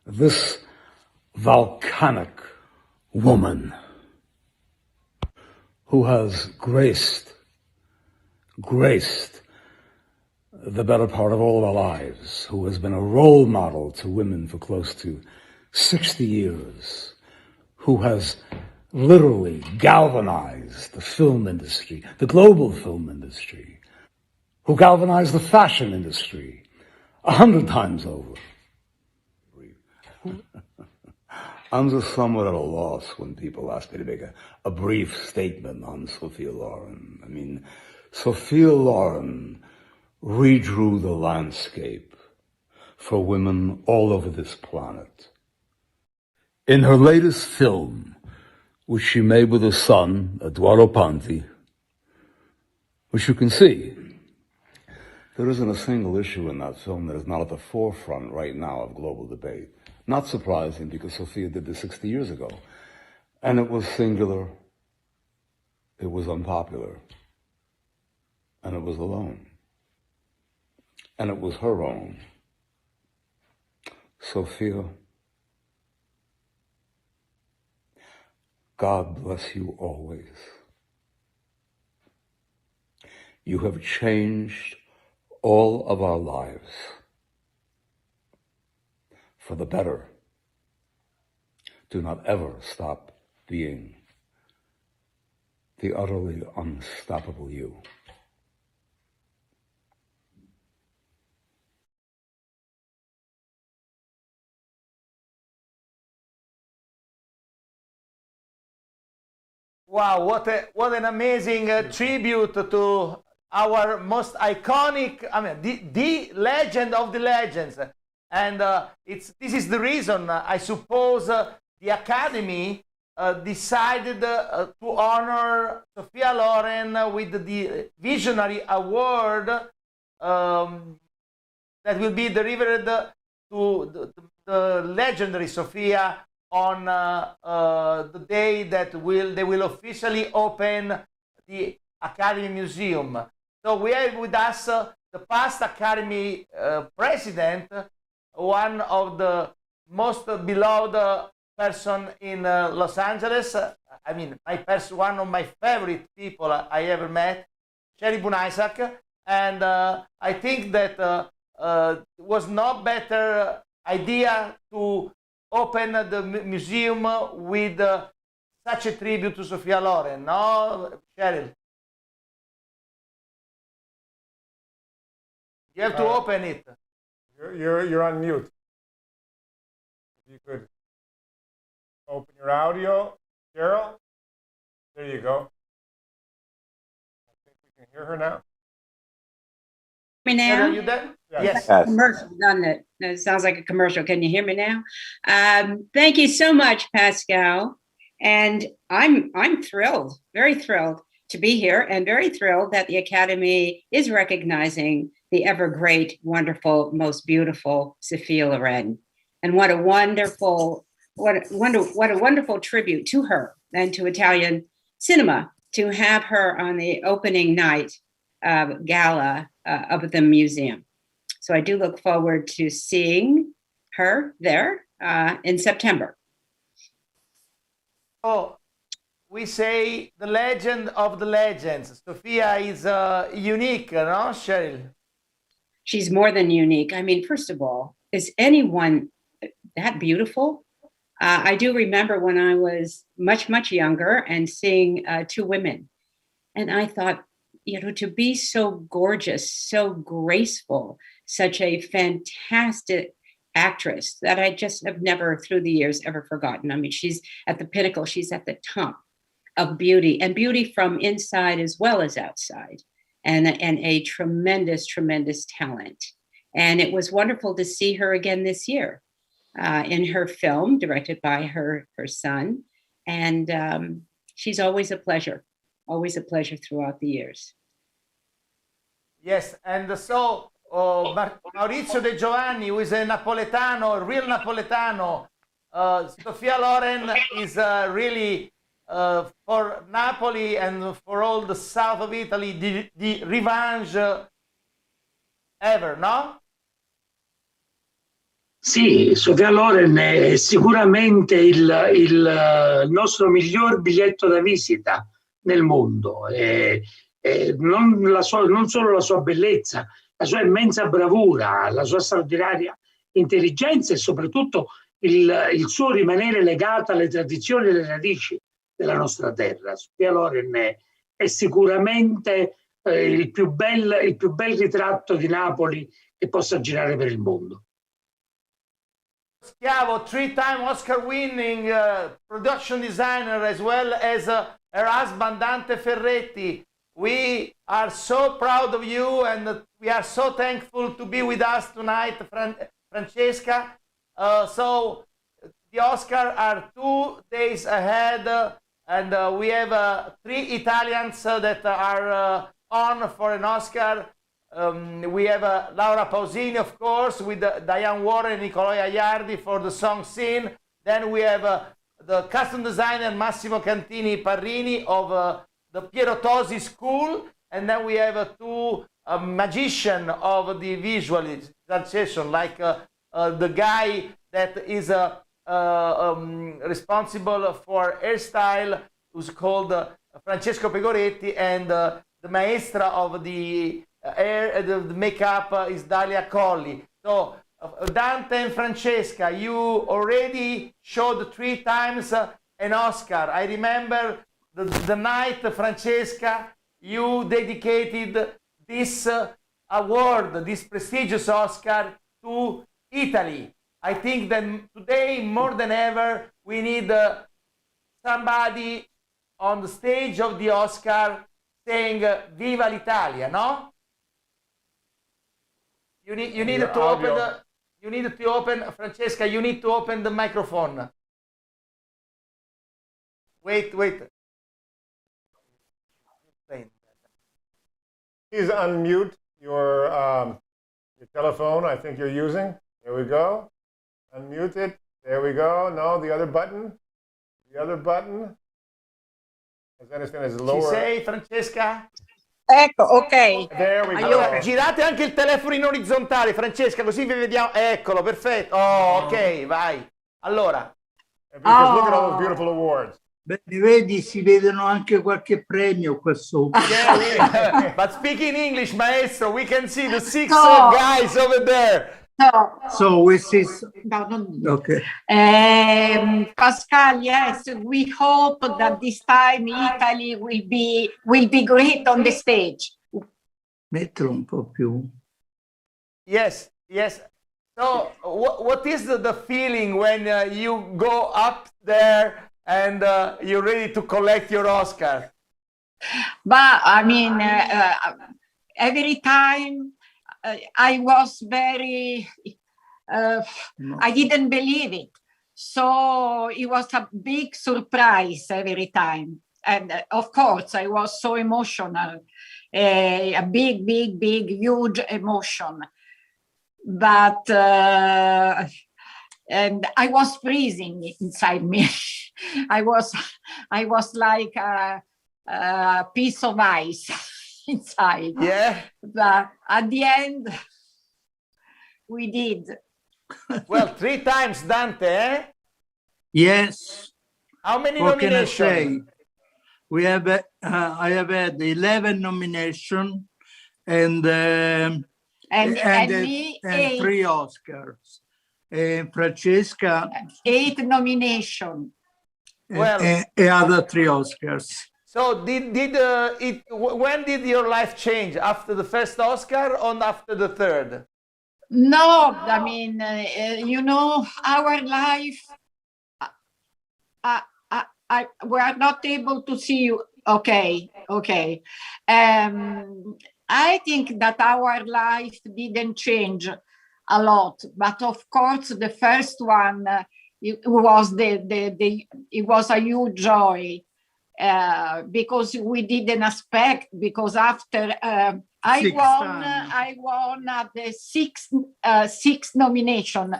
This volcanic woman who has graced the better part of all of our lives, who has been a role model to women for close to 60 years, who has literally galvanized the film industry, the global film industry, who galvanized the fashion industry 100 times over. I'm just somewhat at a loss when people ask me to make a brief statement on Sophia Loren. I mean, Sophia Loren redrew the landscape for women all over this planet. In her latest film, which she made with her son, Eduardo Ponte, which you can see, There isn't a single issue in that film that is not at the forefront right now of global debate. Not surprising, because Sofia did this 60 years ago. And it was singular, it was unpopular, and it was alone. And it was her own. Sofia, God bless you always. You have changed all of our lives for the better. Do not ever stop being the utterly unstoppable you. Wow, what an amazing tribute to our most iconic, I mean, the legend of the legends. And this is the reason, I suppose, the Academy decided to honor Sophia Loren with the Visionary Award that will be delivered to the legendary Sophia on the day that they will officially open the Academy Museum. So we have with us the past Academy president, one of the most beloved person in Los Angeles. I mean, one of my favorite people I ever met, Sherry Isaac. And I think that was no better idea to open the museum with such a tribute to Sophia Loren, no, Cheryl? You have to open it. You're on mute. If you could open your audio, Cheryl. There you go. I think we can hear her now. Me now? Cheryl, you there? Yes. Yes. Commercial, doesn't it? It sounds like a commercial. Can you hear me now? Thank you so much, Pascal. And I'm thrilled, very thrilled to be here, and very thrilled that the Academy is recognizing the ever great, wonderful, most beautiful Sophia Loren. And what a wonderful tribute to her and to Italian cinema to have her on the opening night gala of the museum. So I do look forward to seeing her there in September. Oh, we say the legend of the legends. Sophia is unique, no, Cheryl? She's more than unique. I mean, first of all, is anyone that beautiful? I do remember when I was much, much younger and seeing two women. And I thought, you know, to be so gorgeous, so graceful, such a fantastic actress that I just have never through the years ever forgotten. I mean, she's at the pinnacle, she's at the top of beauty, and beauty from inside as well as outside, and a tremendous, tremendous talent. And it was wonderful to see her again this year in her film directed by her son. And she's always a pleasure throughout the years. Yes, and so Maurizio De Giovanni, who is a Napoletano, a real Napoletano, Sophia Loren is really for Napoli and for all the south of Italy the revenge ever, no? Sì, Sofia Loren è sicuramente il nostro miglior biglietto da visita nel mondo. Non solo la sua bellezza, la sua immensa bravura, la sua straordinaria intelligenza e soprattutto il suo rimanere legato alle tradizioni e alle radici della nostra terra. Sofia Loren è sicuramente il più bel ritratto di Napoli che possa girare per il mondo. Schiavo, three-time Oscar-winning production designer, as well as her husband Dante Ferretti. We are so proud of you, and we are so thankful to be with us tonight, Francesca. So the Oscars are 2 days ahead, and we have 3 Italians that are on for an Oscar. we have Laura Pausini, of course, with Diane Warren and Nicolò Aiardi for the song Scene. Then we have the costume designer Massimo Cantini Parrini of the Piero Tosi School. And then we have two magicians of the visualization, like the guy that is responsible for hairstyle, who's called Francesco Pegoretti, and the maestra of the hair, the makeup is Dalia Colli. So Dante and Francesca, you already showed 3 times an Oscar. I remember the night, Francesca, you dedicated this award, this prestigious Oscar, to Italy. I think that today, more than ever, we need somebody on the stage of the Oscar saying "Viva l'Italia," no? You need to open Francesca, you need to open the microphone. Wait. Please unmute your telephone, I think you're using. There we go. Unmute it. There we go. No, the other button. The other button. As I understand, is lower. Ci sei, Francesca? Ecco, ok. There we go. Allora, girate anche il telefono in orizzontale, Francesca, così vi vediamo. Eccolo, perfetto. Oh, ok, vai. Allora. Because look at all those beautiful awards. Beh, vedi, si vedono anche qualche premio qua sopra. Yeah, but speaking English, maestro, we can see the 6 guys over there. No. So we see. No, okay. Pascal, yes, we hope that this time Italy will be great on the stage. Mettilo un po' più. Yes. So, what is the feeling when you go up there and you're ready to collect your Oscar? But I mean, every time I was very, I didn't believe it. So it was a big surprise every time. And of course, I was so emotional, a big, huge emotion. But, and I was freezing inside me. I was like a piece of ice inside. Yeah. But at the end, we did. Well, 3 times, Dante, eh? Yes. How many what nominations? Can I say? We have, I have had 11 nominations and 3 Oscars. Francesca, 8 nominations. Well, other 3 Oscars. So when did your life change? After the first Oscar or after the third? No, I mean, you know, our life, we are not able to see you. Okay. I think that our life didn't change a lot, but of course, the first one, it was it was a huge joy because we didn't expect. Because after I won the sixth nomination.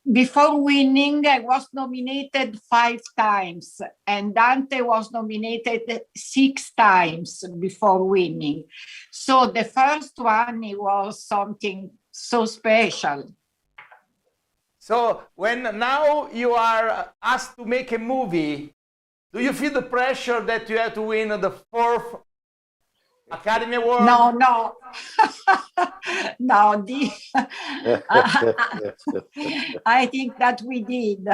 Before winning, I was nominated 5 times, and Dante was nominated 6 times before winning. So the first one, it was something so special. So when now you are asked to make a movie, do you feel the pressure that you have to win the 4th Academy Award? No. No, I think that we did.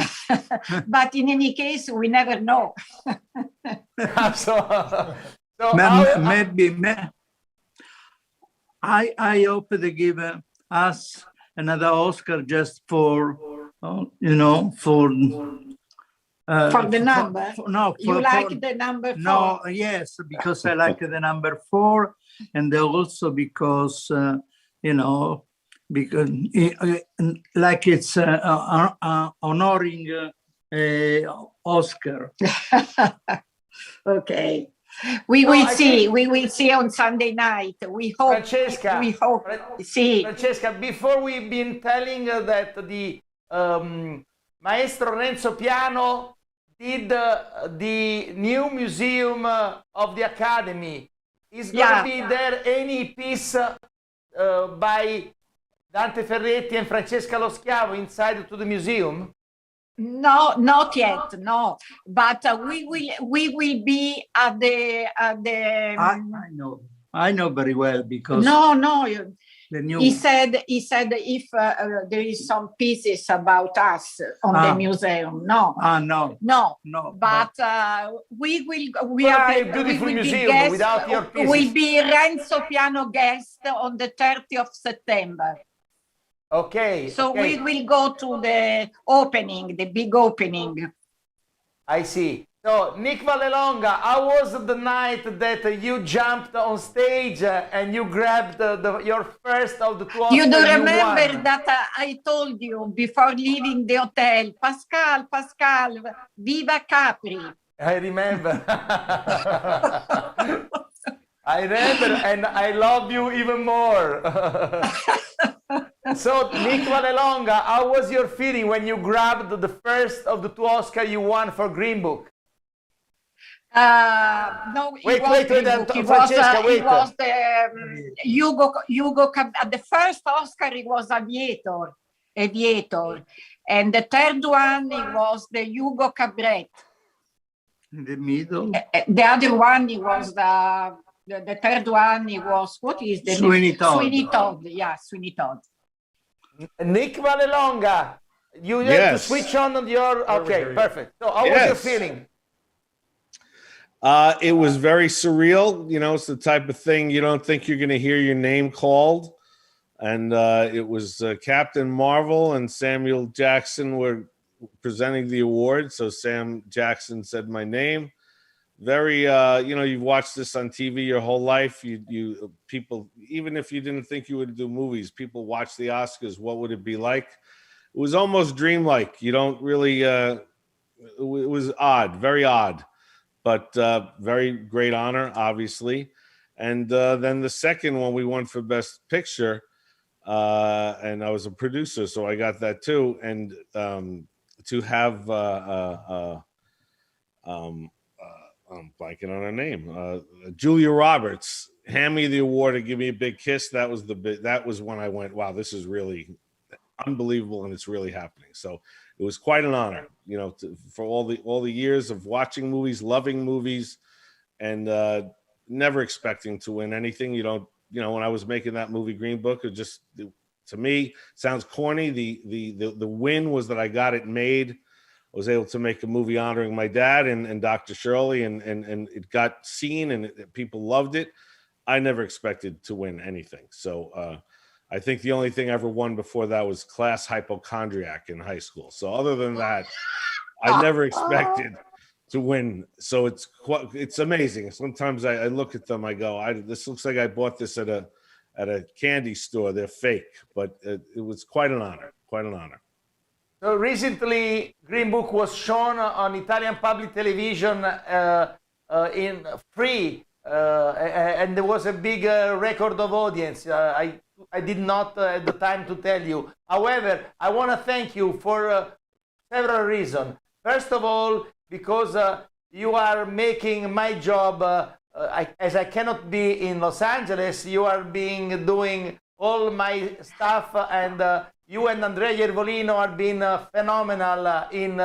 But in any case, we never know. Maybe I hope they give us another Oscar just for, for the number? You like the number 4? No, yes, because I like the number 4, and also because, because like it's honoring Oscar. Okay. We will see. We will see on Sunday night. We hope. Francesca, We hope. See. Francesca, before we've been telling that the Maestro Renzo Piano did the new museum of the Academy. Is going to be there any piece by Dante Ferretti and Francesca Lo Schiavo inside to the museum? No, not yet. No, but we will be at the. I know very well because No. the new. He said if there is some pieces about us on the museum. No. No. But we will beautiful be museum guest, without your pieces. will be Renzo Piano guest on the 30th of September. Okay. So we will go to the opening, the big opening. I see. So, Nick Vallelonga, how was the night that you jumped on stage and you grabbed your first of the 12? You do remember that I told you before leaving the hotel, Pascal, viva Capri. I remember. I remember, and I love you even more. So, Nick Vallelonga, how was your feeling when you grabbed the first of the 2 Oscars you won for Green Book? No, wait, Francesca, wait. It was the Hugo. The first Oscar it was Aviator, and the third one it was the Hugo Cabret. In the middle. The other one it was the third one it was what is the Sweeney Todd. Sweeney Todd, yeah, Sweeney Todd. Nick Vallelonga, you have to switch on your. Okay, perfect. So, how was your feeling? It was very surreal. You know, it's the type of thing you don't think you're going to hear your name called. And it was Captain Marvel and Samuel Jackson were presenting the award. So Sam Jackson said my name. Very, you've watched this on TV your whole life. You people, even if you didn't think you would do movies, people watch the Oscars. What would it be like? It was almost dreamlike. You don't really, it was odd, very odd. But very great honor, obviously. And then the second one we won for Best Picture, and I was a producer, so I got that too. And to have, I'm blanking on her name, Julia Roberts, hand me the award and give me a big kiss. That was when I went, wow, this is really unbelievable, and it's really happening. So it was quite an honor, for all the years of watching movies, loving movies, and never expecting to win anything. When I was making that movie Green Book, it just, to me, sounds corny. The win was that I got it made. I was able to make a movie honoring my dad and Dr. Shirley, and it got seen, and people loved it. I never expected to win anything. So I think the only thing I ever won before that was class hypochondriac in high school. So other than that, I never expected to win. So it's amazing. Sometimes I look at them, I go, this looks like I bought this at a candy store. They're fake, but it was quite an honor, quite an honor. So recently, Green Book was shown on Italian public television in free, and there was a big record of audience. I did not at the time to tell you. However, I want to thank you for several reasons. First of all, because you are making my job, as I cannot be in Los Angeles, you are doing all my stuff, and you and Andrea Iervolino are being phenomenal in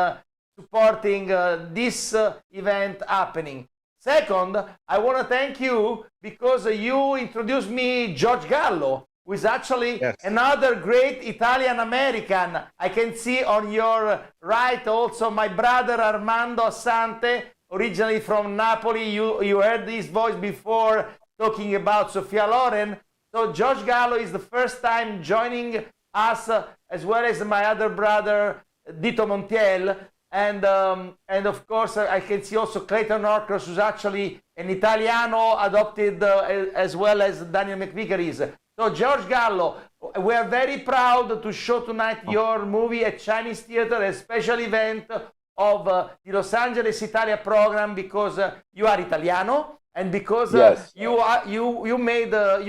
supporting this event happening. Second, I want to thank you because you introduced me George Gallo, who is actually another great Italian American. I can see on your right also my brother Armando Assante, originally from Napoli. You heard his voice before talking about Sophia Loren. So George Gallo is the first time joining us, as well as my other brother Dito Montiel. And of course, I can see also Clayton Norcross, who's actually an Italiano adopted as well as Daniel McVicker is. So George Gallo, we are very proud to show tonight your movie at Chinese Theater, a special event of the Los Angeles Italia program because you are Italiano and because Yes. you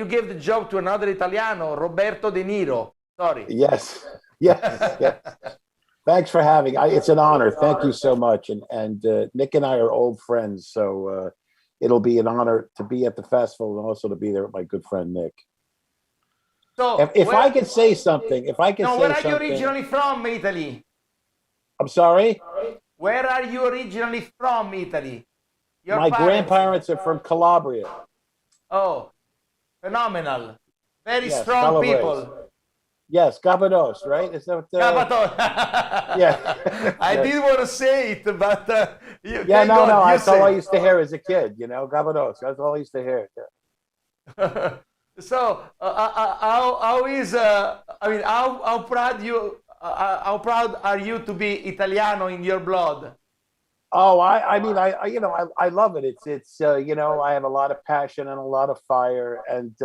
gave the job to another Italiano, Roberto De Niro. Sorry. Yes. Yes. Thanks for having. It's an honor. Thank you so much. And Nick and I are old friends, so it'll be an honor to be at the festival and also to be there with my good friend Nick. So if I could say something, where are you originally from, Italy? I'm sorry? Where are you originally from, Italy? My grandparents are from Calabria. Oh, phenomenal. Very Yes, strong Calabrese. people. Yes, Gabados, right? Is that yeah. I did want to say it, but no. That's all I used to hear as a kid. Gabados. That's all I used to hear. Yeah. So, how is? How proud you? How proud are you to be Italiano in your blood? Oh, I love it. It's I have a lot of passion and a lot of fire, and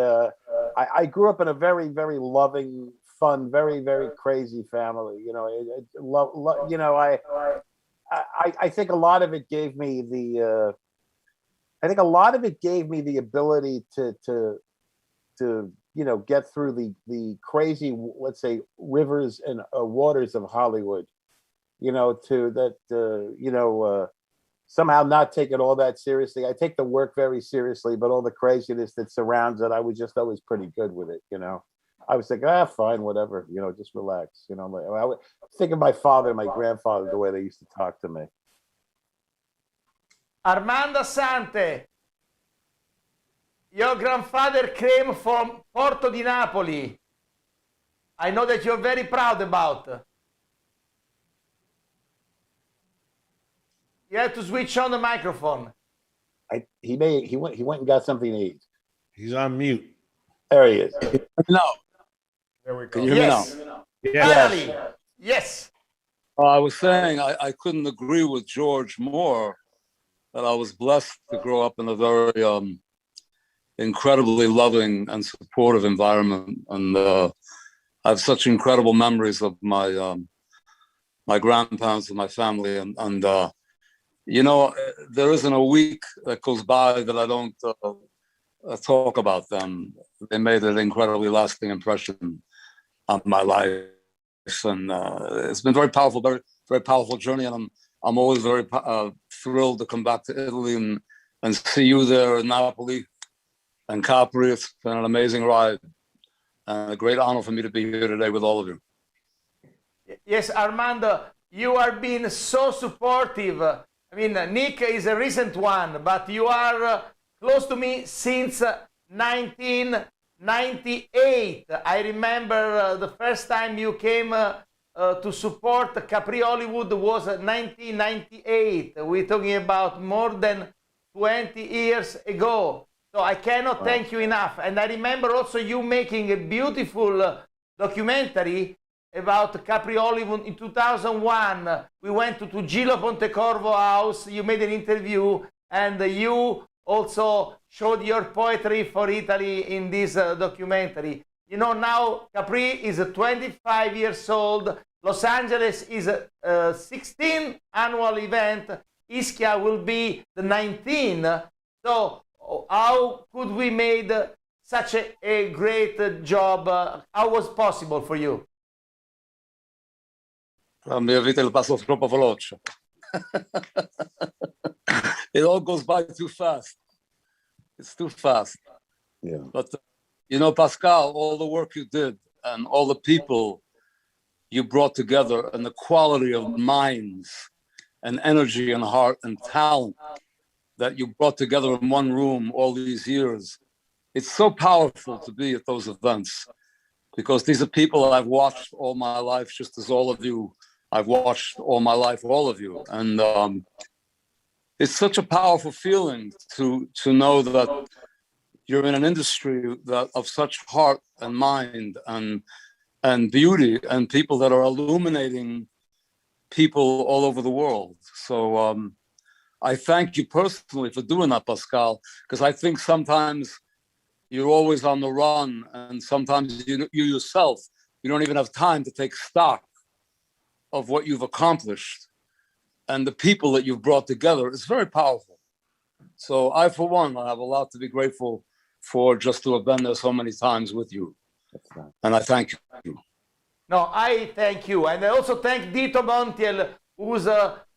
I grew up in a very, very loving, fun, very, very crazy family. I think a lot of it gave me the ability to get through the crazy, let's say, rivers and waters of Hollywood. Somehow not take it all that seriously. I take the work very seriously, but all the craziness that surrounds it, I was just always pretty good with it. I was like, fine, whatever, just relax. I was thinking my father and my grandfather, the way they used to talk to me. Armando Sante, your grandfather came from Porto di Napoli. I know that you're very proud about. You have to switch on the microphone. He went and got something to eat. He's on mute. There he is. There we go. Can you hear me now? Finally. Yes. I was saying I couldn't agree with George more that I was blessed to grow up in a very incredibly loving and supportive environment, and I have such incredible memories of my my grandparents and my family, and there isn't a week that goes by that I don't talk about them. They made an incredibly lasting impression on my life, and it's been very powerful, very, very powerful journey. And I'm always very thrilled to come back to Italy and see you there in Napoli and Capri. It's been an amazing ride and a great honor for me to be here today with all of you. Yes, Armando, you are being so supportive. I mean, Nick is a recent one, but you are close to me since 1998. I remember the first time you came to support Capri Hollywood was 1998. We're talking about more than 20 years ago. So I cannot thank you enough. And I remember also you making a beautiful documentary about Capri Hollywood in 2001. We went to Gilo Pontecorvo house, you made an interview, and you also showed your poetry for Italy in this documentary. Now Capri is 25 years old, Los Angeles is a 16th annual event, Ischia will be the 19th. So how could we made such a great job? How was it possible for you? La mia vita è il passo troppo veloce. It all goes by too fast. It's too fast. Yeah. But, Pascal, all the work you did and all the people you brought together and the quality of minds and energy and heart and talent that you brought together in one room all these years. It's so powerful to be at those events because these are people I've watched all my life, just as all of you. I've watched all my life, all of you. And it's such a powerful feeling to know that you're in an industry that of such heart and mind and beauty and people that are illuminating people all over the world. So I thank you personally for doing that, Pascal, because I think sometimes you're always on the run and sometimes you yourself, you don't even have time to take stock of what you've accomplished. and the people that you've brought together. It's very powerful. So I, for one, I have a lot to be grateful for, just to have been there so many times with you. And I thank you. No, I thank you. And I also thank Dito Montiel, who's,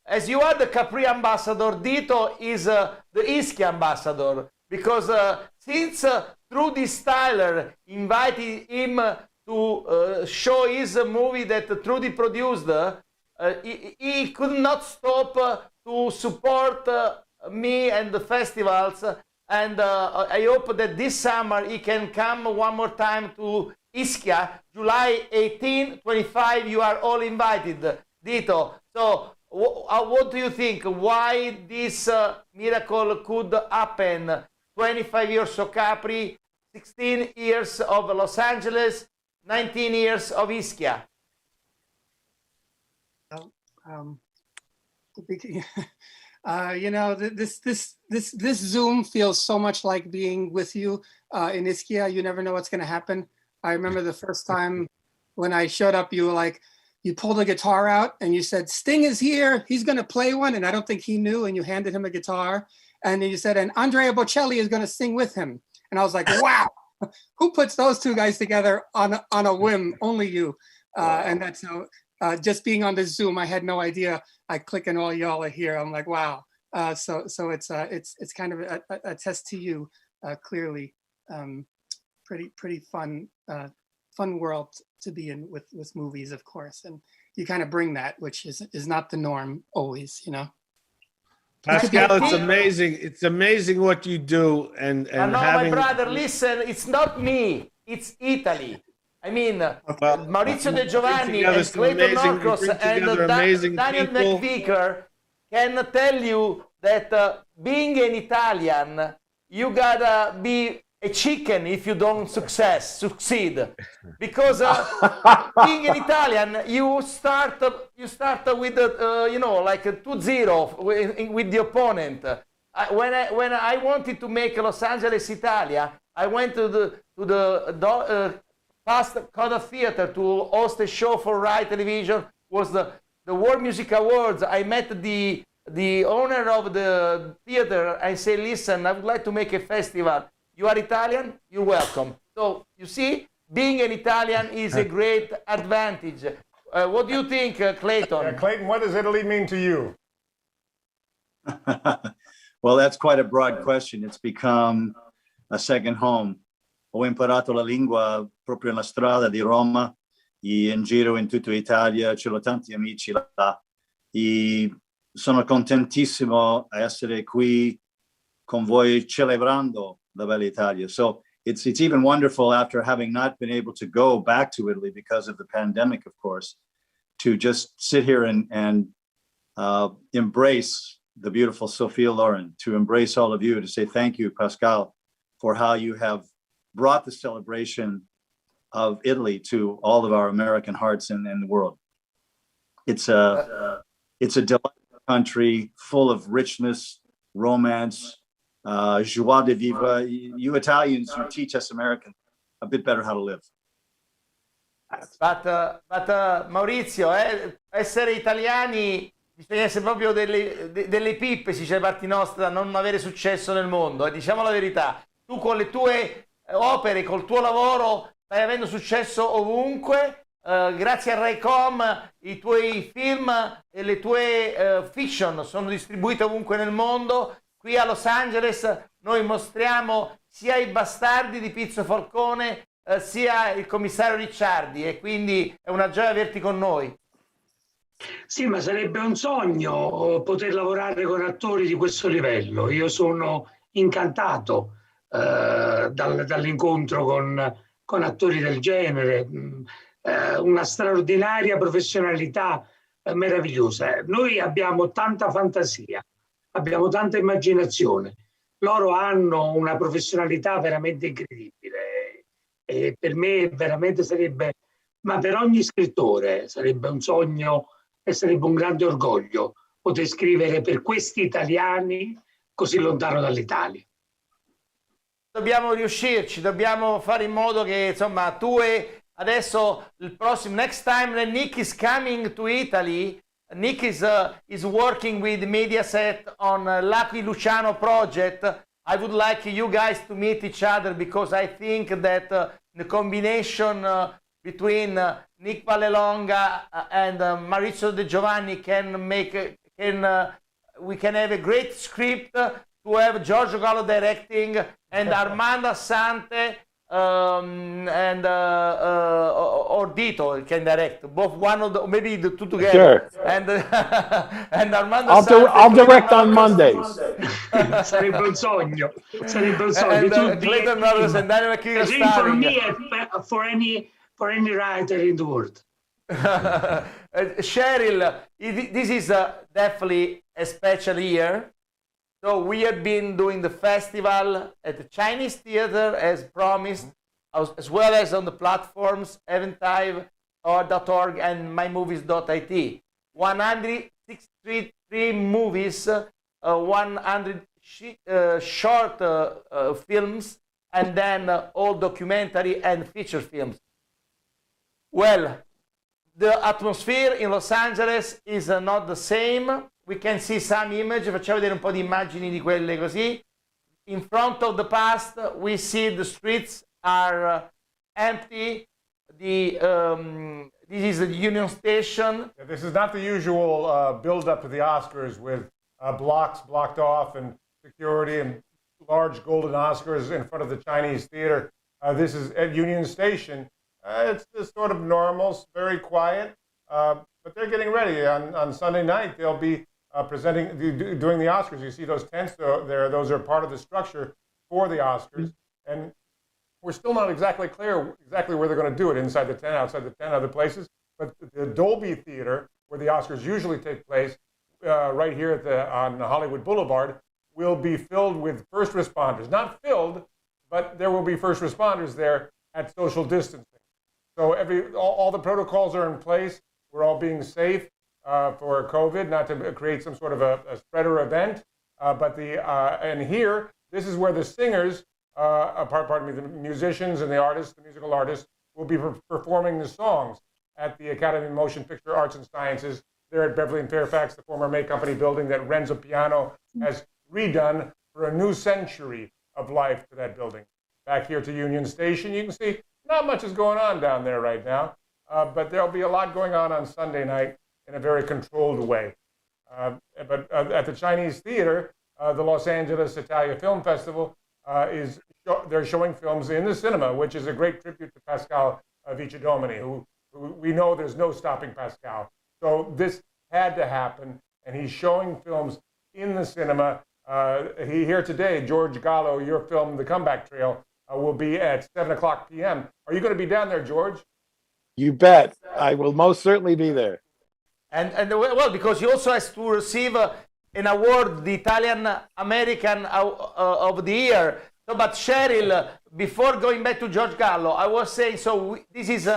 as you are the Capri ambassador, Dito is the Ischia ambassador. Because since Trudy Styler invited him to show his movie that Trudy produced, he could not stop to support me and the festivals. And I hope that this summer he can come one more time to Ischia, July 18, 25. You are all invited, Dito. So what do you think? Why this miracle could happen? 25 years of Capri, 16 years of Los Angeles, 19 years of Ischia. You know, this Zoom feels so much like being with you in Ischia. You never know what's going to happen. I remember the first time when I showed up, you were like, you pulled a guitar out and you said, Sting is here, he's going to play one. And I don't think he knew, and you handed him a guitar. And then you said, and Andrea Bocelli is going to sing with him. And I was like, wow, who puts those two guys together on a whim? Only you. And that's how, just being on the Zoom, I had no idea. I click and all y'all are here. I'm like, wow. So it's kind of a test to you, clearly. Pretty fun world to be in with movies, of course. And you kind of bring that, which is not the norm always, you know. Pascal, it's amazing. It's amazing what you do, and no, having... my brother, listen. It's not me. It's Italy. I mean, Maurizio De Giovanni and Clayton Norcross and Daniel McVicker can tell you that being an Italian, you gotta be a chicken if you don't succeed, because being an Italian, you start with you know, like a 2-0 with the opponent. When I wanted to make Los Angeles Italia, I went to the past Coda Theater to host a show for Rai Television. Was the World Music Awards. I met the owner of the theater. I say, listen, I would like to make a festival. You are Italian, you're welcome. So you see, being an Italian is a great advantage. What do you think, Clayton? Clayton, what does Italy mean to you? Well, that's quite a broad question. It's become a second home. Ho imparato la lingua proprio nella strada di Roma, e in giro in tutta Italia, ce l'ho tanti amici là. E sono contentissimo a essere qui con voi celebrando la bella Italia. So it's even wonderful, after having not been able to go back to Italy because of the pandemic, of course, to just sit here and embrace the beautiful Sophia Loren, to embrace all of you, to say thank you, Pascal, for how you have brought the celebration of Italy to all of our American hearts and the world. It's a delightful country full of richness, romance, joie de vivre. You Italians, you teach us Americans a bit better how to live. But Maurizio, essere italiani bisogna essere proprio delle pippe, si dice, parti nostra, non avere successo nel mondo. Diciamo la verità, tu con le tue opere, col tuo lavoro stai avendo successo ovunque. Grazie a Raycom i tuoi film e le tue fiction sono distribuite ovunque nel mondo. Qui a Los Angeles noi mostriamo sia i bastardi di Pizzo Falcone sia il commissario Ricciardi, e quindi è una gioia averti con noi. Sì, ma sarebbe un sogno poter lavorare con attori di questo livello. Io sono incantato dall'incontro con attori del genere, una straordinaria professionalità meravigliosa. Noi abbiamo tanta fantasia, abbiamo tanta immaginazione. Loro hanno una professionalità veramente incredibile, e per me veramente sarebbe, ma per ogni scrittore sarebbe un sogno e sarebbe un grande orgoglio poter scrivere per questi italiani così lontano dall'Italia. Dobbiamo riuscirci, dobbiamo fare in modo che, insomma, tu e adesso il prossimo next time that Nick is coming to Italy, Nick is working with Mediaset on Lucky Luciano project. I would like you guys to meet each other because I think that the combination between Nick Vallelonga and Maurizio De Giovanni we can have a great script to have Giorgio Gallo directing and Armando Assante and Ordito can direct both, one of the, maybe the two together. Sure. And and Armando I'll direct on Mondays. Sarebbe un sogno. Sarebbe un sogno. And Clayton Norris and Daniel McKeegan A dream for starring. me and for any writer in the world. Cheryl, this is definitely a special year. So we have been doing the festival at the Chinese Theater as promised, as well as on the platforms eventive.org and mymovies.it. 163 movies, 100 short films, and then all documentary and feature films. Well, the atmosphere in Los Angeles is not the same. We can see some images, facciamo vedere un po' di immagini di quelle così. In front of the past, we see the streets are empty. This is the Union Station. Yeah, this is not the usual build-up to the Oscars with blocks blocked off and security and large golden Oscars in front of the Chinese theater. This is at Union Station. It's just sort of normal, very quiet, but they're getting ready. On Sunday night, they'll be doing the Oscars. You see those tents there; those are part of the structure for the Oscars. And we're still not exactly clear where they're going to do it, inside the tent, outside the tent, other places. But the Dolby Theater, where the Oscars usually take place, right here on Hollywood Boulevard, will be filled with first responders. Not filled, but there will be first responders there at social distancing. So all the protocols are in place. We're all being safe for COVID, not to create some sort of a spreader event. And here, this is where the singers, the musicians and the artists, the musical artists, will be performing the songs at the Academy of Motion Picture Arts and Sciences there at Beverly and Fairfax, the former May Company building that Renzo Piano has redone for a new century of life to that building. Back here to Union Station, you can see not much is going on down there right now, but there'll be a lot going on Sunday night in a very controlled way. But at the Chinese Theater, the Los Angeles Italia Film Festival, they're showing films in the cinema, which is a great tribute to Pascal Vicedomini, who we know there's no stopping Pascal. So this had to happen, and he's showing films in the cinema. Here today, George Gallo, your film, The Comeback Trail, will be at 7:00 p.m. Are you going to be down there, George? You bet. I will most certainly be there. And well, because he also has to receive an award, the Italian American of the Year. So, but Cheryl, before going back to George Gallo, I was saying, this is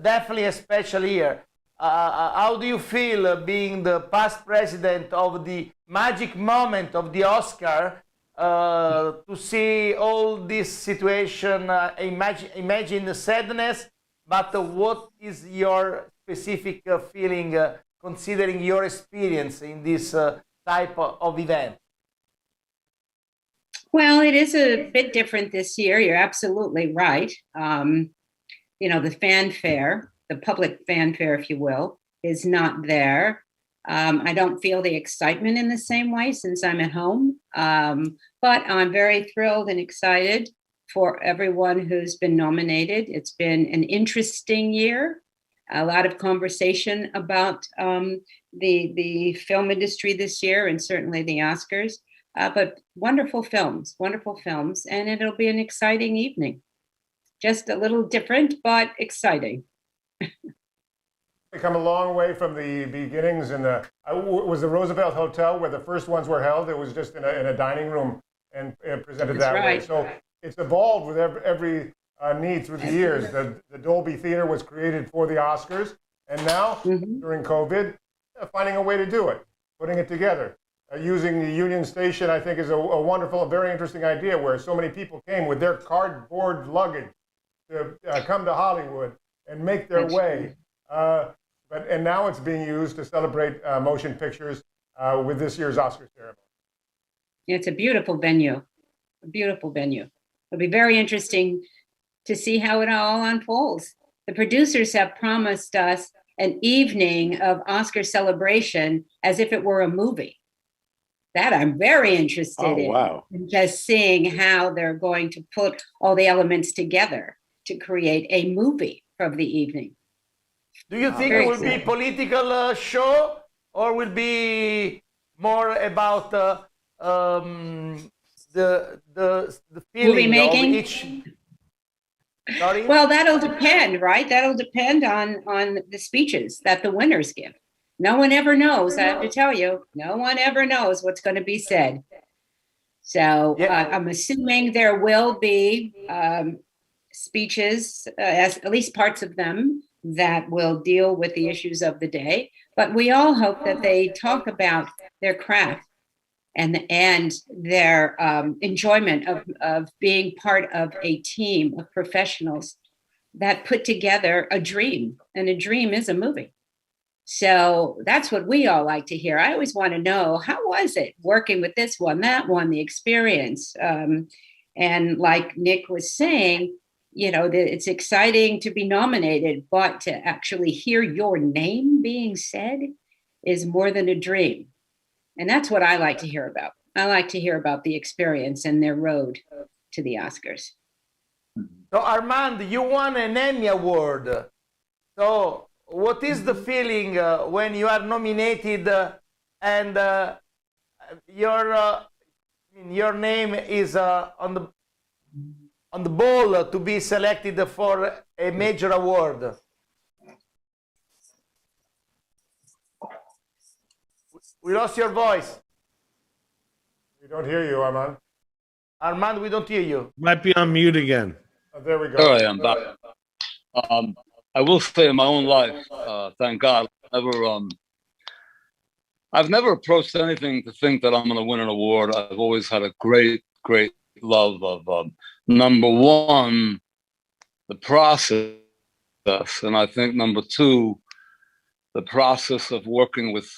definitely a special year. How do you feel being the past president of the magic moment of the Oscar, to see all this situation? Imagine the sadness, but what is your specific feeling considering your experience in this type of event? Well, it is a bit different this year. You're absolutely right. The fanfare, the public fanfare, if you will, is not there. I don't feel the excitement in the same way since I'm at home. But I'm very thrilled and excited for everyone who's been nominated. It's been an interesting year. A lot of conversation about the film industry this year, and certainly the Oscars. But wonderful films, and it'll be an exciting evening. Just a little different, but exciting. They come a long way from the beginnings in was the Roosevelt Hotel where the first ones were held. It was just in a dining room and presented that way. So it's evolved with every need through the years. The Dolby Theater was created for the Oscars, and now during COVID, finding a way to do it, putting it together. Using the Union Station, I think, is a wonderful, very interesting idea where so many people came with their cardboard luggage to come to Hollywood and make their way. And now it's being used to celebrate motion pictures with this year's Oscar ceremony. It's a beautiful venue, a beautiful venue. It'll be very interesting to see how it all unfolds. The producers have promised us an evening of Oscar celebration as if it were a movie. That I'm very interested in. Wow. In just seeing how they're going to put all the elements together to create a movie from the evening. Do you think it will be political show, or will be more about the feeling Movie making? of each? Sorry? Well, that'll depend, right? That'll depend on the speeches that the winners give. No one ever knows. I have to tell you, no one ever knows what's going to be said. So I'm assuming there will be speeches, at least parts of them, that will deal with the issues of the day. But we all hope that they talk about their craft and their enjoyment of being part of a team of professionals that put together a dream. And a dream is a movie. So that's what we all like to hear. I always want to know, how was it working with this one, that one, the experience? And like Nick was saying, you know, it's exciting to be nominated, but to actually hear your name being said is more than a dream. And that's what I like to hear about. I like to hear about the experience and their road to the Oscars. So Armand, you won an Emmy Award. So what is the feeling when you are nominated and your name is on the ball to be selected for a major award? We lost your voice. We don't hear you, Armand. Armand, we don't hear you. Might be on mute again. Oh, there we go. There I am back. I will say in my own life, thank God, I've never approached anything to think that I'm going to win an award. I've always had a great, great love of number one, the process, and I think number two, the process of working with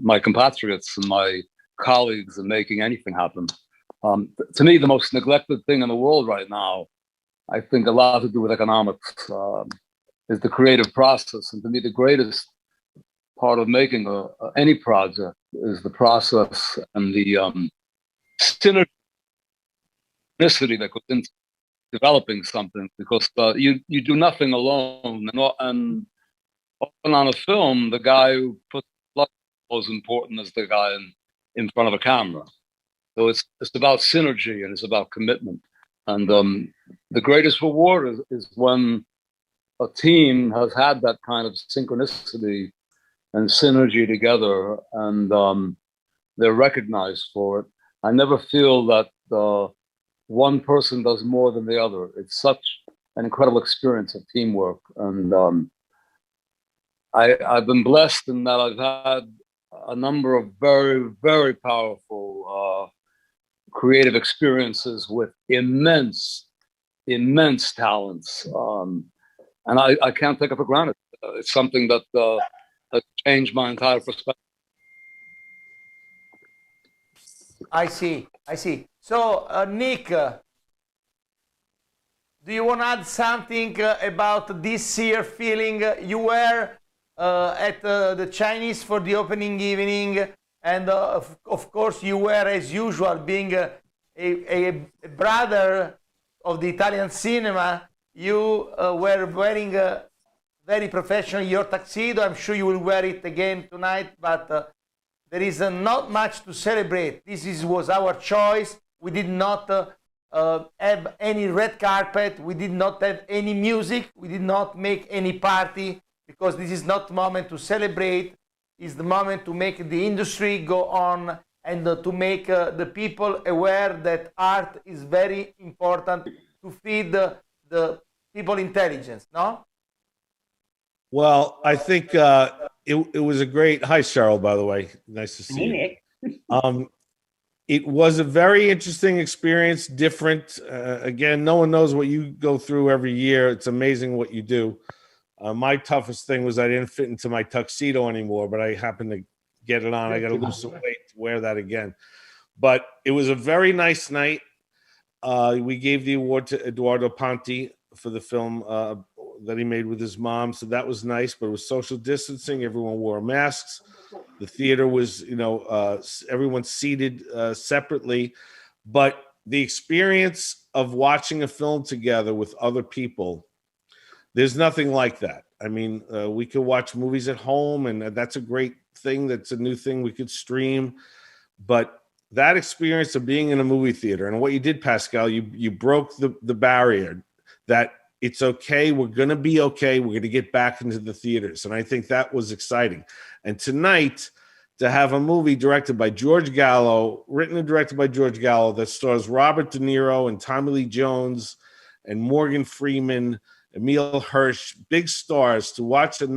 my compatriots and my colleagues and making anything happen. To me, the most neglected thing in the world right now, I think a lot to do with economics, is the creative process. And to me, the greatest part of making any project is the process and the synergy that goes into developing something, because you do nothing alone. And often on a film, the guy who puts blood is as important as the guy in front of a camera. So it's about synergy and it's about commitment. And the greatest reward is when a team has had that kind of synchronicity and synergy together, and they're recognized for it. I never feel that one person does more than the other. It's such an incredible experience of teamwork. And I've been blessed in that I've had a number of very, very powerful creative experiences with immense talents. And I can't take it for granted. It's something that has changed my entire perspective. I see. So, Nick, do you want to add something about this year feeling? You were at the Chinese for the opening evening, and of course you were, as usual, being a brother of the Italian cinema. You were wearing very professional your tuxedo. I'm sure you will wear it again tonight, but there is not much to celebrate. This was our choice. We did not have any red carpet. We did not have any music. We did not make any party, because this is not the moment to celebrate. It's the moment to make the industry go on and to make the people aware that art is very important to feed the people intelligence, no? Well, I think it was a great. Hi, Cheryl, by the way. Nice to see you. It was a very interesting experience, different. Again, no one knows what you go through every year. It's amazing what you do. My toughest thing was I didn't fit into my tuxedo anymore, but I happened to get it on. I got to lose some weight to wear that again. But it was a very nice night. We gave the award to Eduardo Ponti for the film that he made with his mom. So that was nice, but it was social distancing. Everyone wore masks. The theater was, everyone seated separately. But the experience of watching a film together with other people, there's nothing like that. I mean, we could watch movies at home, and that's a great thing. That's a new thing we could stream. But that experience of being in a movie theater, and what you did, Pascal, you broke the barrier that it's okay. We're going to be okay. We're going to get back into the theaters. And I think that was exciting. And tonight, to have a movie directed by George Gallo, written and directed by George Gallo, that stars Robert De Niro and Tommy Lee Jones and Morgan Freeman, Emile Hirsch, big stars, to watch a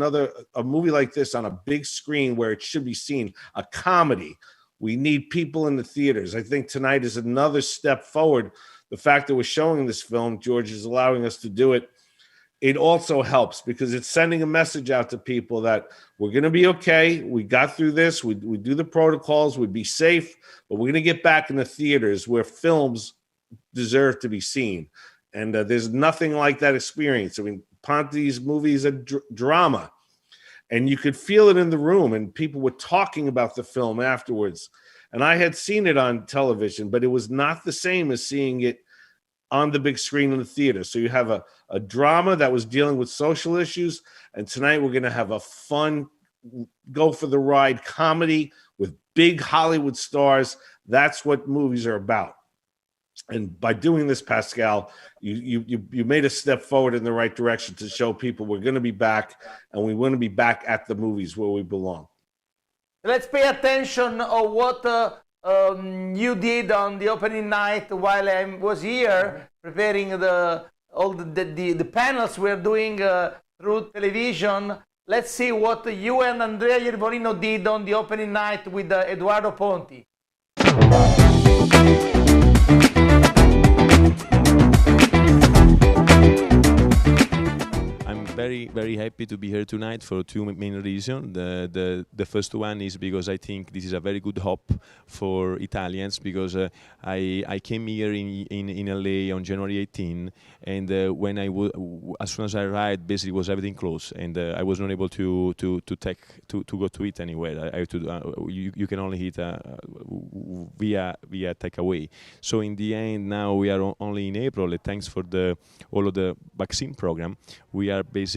movie like this on a big screen where it should be seen, a comedy. We need people in the theaters. I think tonight is another step forward. The fact that we're showing this film, George is allowing us to do it. It also helps because it's sending a message out to people that we're going to be okay. We got through this. We do the protocols. We'd be safe, but we're going to get back in the theaters where films deserve to be seen. And there's nothing like that experience. I mean, Ponti's movie is a drama. And you could feel it in the room, and people were talking about the film afterwards. And I had seen it on television, but it was not the same as seeing it on the big screen in the theater. So you have a drama that was dealing with social issues, and tonight we're going to have a fun, go-for-the-ride comedy with big Hollywood stars. That's what movies are about. And by doing this, Pascal, you made a step forward in the right direction to show people we're going to be back, and we want to be back at the movies where we belong. Let's pay attention of what you did on the opening night while I was here preparing all the panels we're doing through television. Let's see what you and Andrea Iervolino did on the opening night with Eduardo Ponti. Very, very happy to be here tonight for two main reasons. The first one is because I think this is a very good hope for Italians, because I came here in LA on January 18, and when as soon as I arrived, basically was everything closed, and I was not able to go to eat anywhere. I have to you can only eat via takeaway. So in the end, now we are only in April, and thanks for all of the vaccine program, we are basically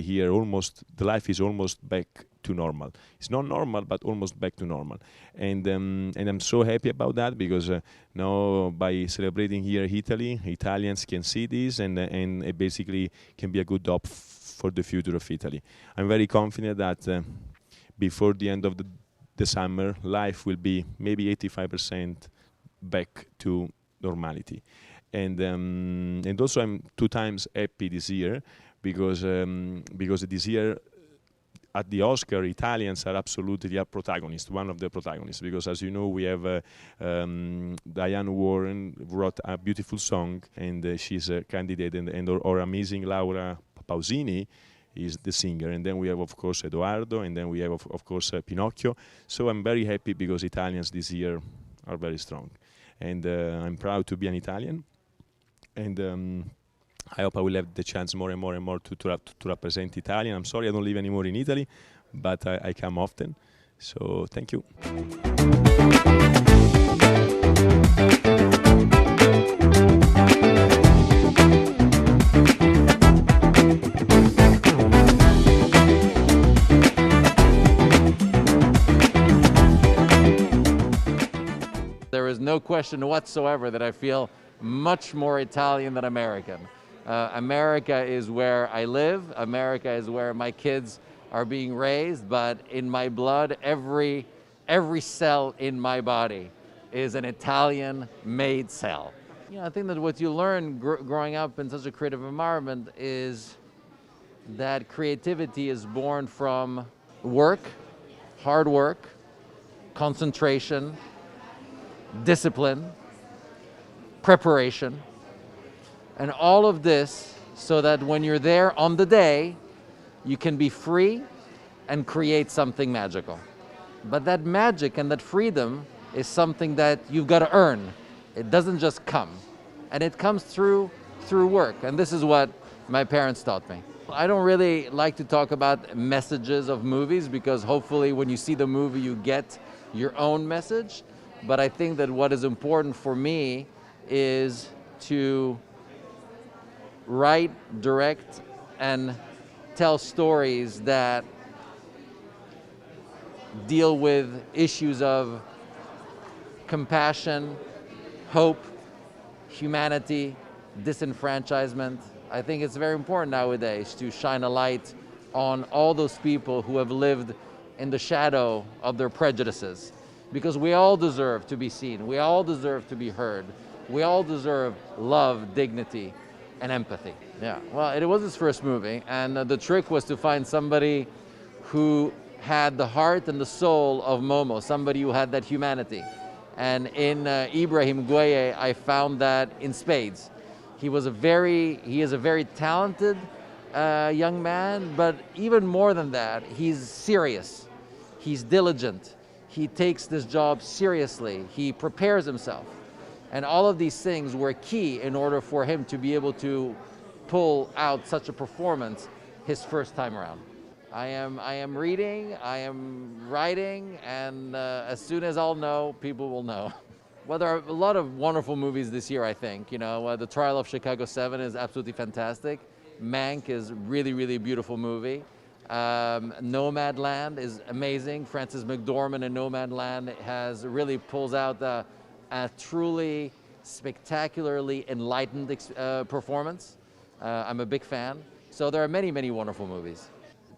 here the life is almost back to normal. It's not normal, but almost back to normal. And I'm so happy about that, because now by celebrating here in Italy, Italians can see this, and it basically can be a good hope for the future of Italy. I'm very confident that before the end of the summer, life will be maybe 85% back to normality. And also I'm 2 times happy this year, because this year at the Oscar, Italians are absolutely a protagonist, one of the protagonists, because as you know, we have Diane Warren wrote a beautiful song, and she's a candidate, and our amazing Laura Pausini is the singer, and then we have, of course, Edoardo, and then we have, of course, Pinocchio. So I'm very happy because Italians this year are very strong, and I'm proud to be an Italian, and I hope I will have the chance more and more to represent Italian. I'm sorry I don't live anymore in Italy, but I come often. So thank you. There is no question whatsoever that I feel much more Italian than American. America is where I live. America is where my kids are being raised. But in my blood, every cell in my body is an Italian-made cell. You know, I think that what you learn growing up in such a creative environment is that creativity is born from work, hard work, concentration, discipline, preparation. And all of this so that when you're there on the day, you can be free and create something magical. But that magic and that freedom is something that you've got to earn. It doesn't just come. And it comes through work. And this is what my parents taught me. I don't really like to talk about messages of movies because hopefully when you see the movie you get your own message. But I think that what is important for me is to write, direct, and tell stories that deal with issues of compassion, hope, humanity, disenfranchisement. I think it's very important nowadays to shine a light on all those people who have lived in the shadow of their prejudices, because we all deserve to be seen, we all deserve to be heard, we all deserve love, dignity, and empathy. Yeah, well, it was his first movie, and the trick was to find somebody who had the heart and the soul of Momo, somebody who had that humanity. And in Ibrahim Gueye, I found that in spades. He is a very talented young man, but even more than that, he's serious, he's diligent, he takes this job seriously, he prepares himself. And all of these things were key in order for him to be able to pull out such a performance his first time around. I am reading, I am writing, and as soon as I'll know, people will know. Well, there are a lot of wonderful movies this year, I think. You know, The Trial of Chicago 7 is absolutely fantastic. Mank is really, really beautiful movie. Nomadland is amazing. Frances McDormand in Nomadland really pulls out a truly spectacularly enlightened performance. I'm a big fan. So there are many, many wonderful movies.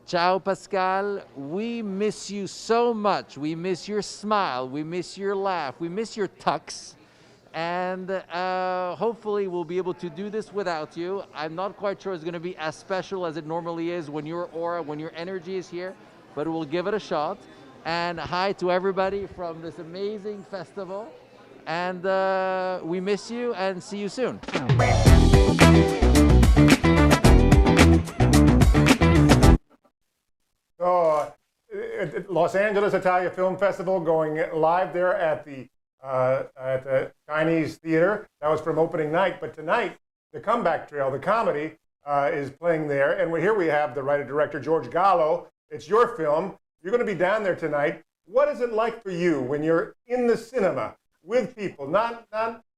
Ciao, Pascal. We miss you so much. We miss your smile. We miss your laugh. We miss your tucks. And hopefully we'll be able to do this without you. I'm not quite sure it's going to be as special as it normally is when your aura, when your energy is here, but we'll give it a shot. And hi to everybody from this amazing festival. And we miss you and see you soon. So, Los Angeles Italia Film Festival going live there at the Chinese Theater. That was from opening night. But tonight, the Comeback Trail, the comedy, is playing there. And here we have the writer-director, George Gallo. It's your film. You're going to be down there tonight. What is it like for you when you're in the cinema with people, not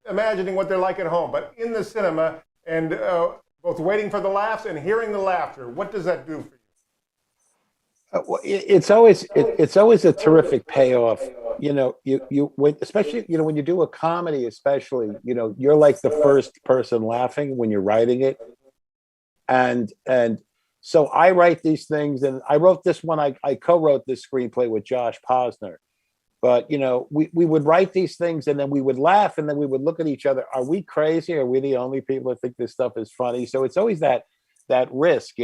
imagining what they're like at home, but in the cinema and both waiting for the laughs and hearing the laughter? What does that do for you? Well, it's always a terrific payoff. You know, especially when you do a comedy, especially, you're like the first person laughing when you're writing it. And so I write these things, and I wrote this one. I co-wrote this screenplay with Josh Posner. But we would write these things, and then we would laugh, and then we would look at each other. Are we crazy? Are we the only people that think this stuff is funny? So it's always that risk,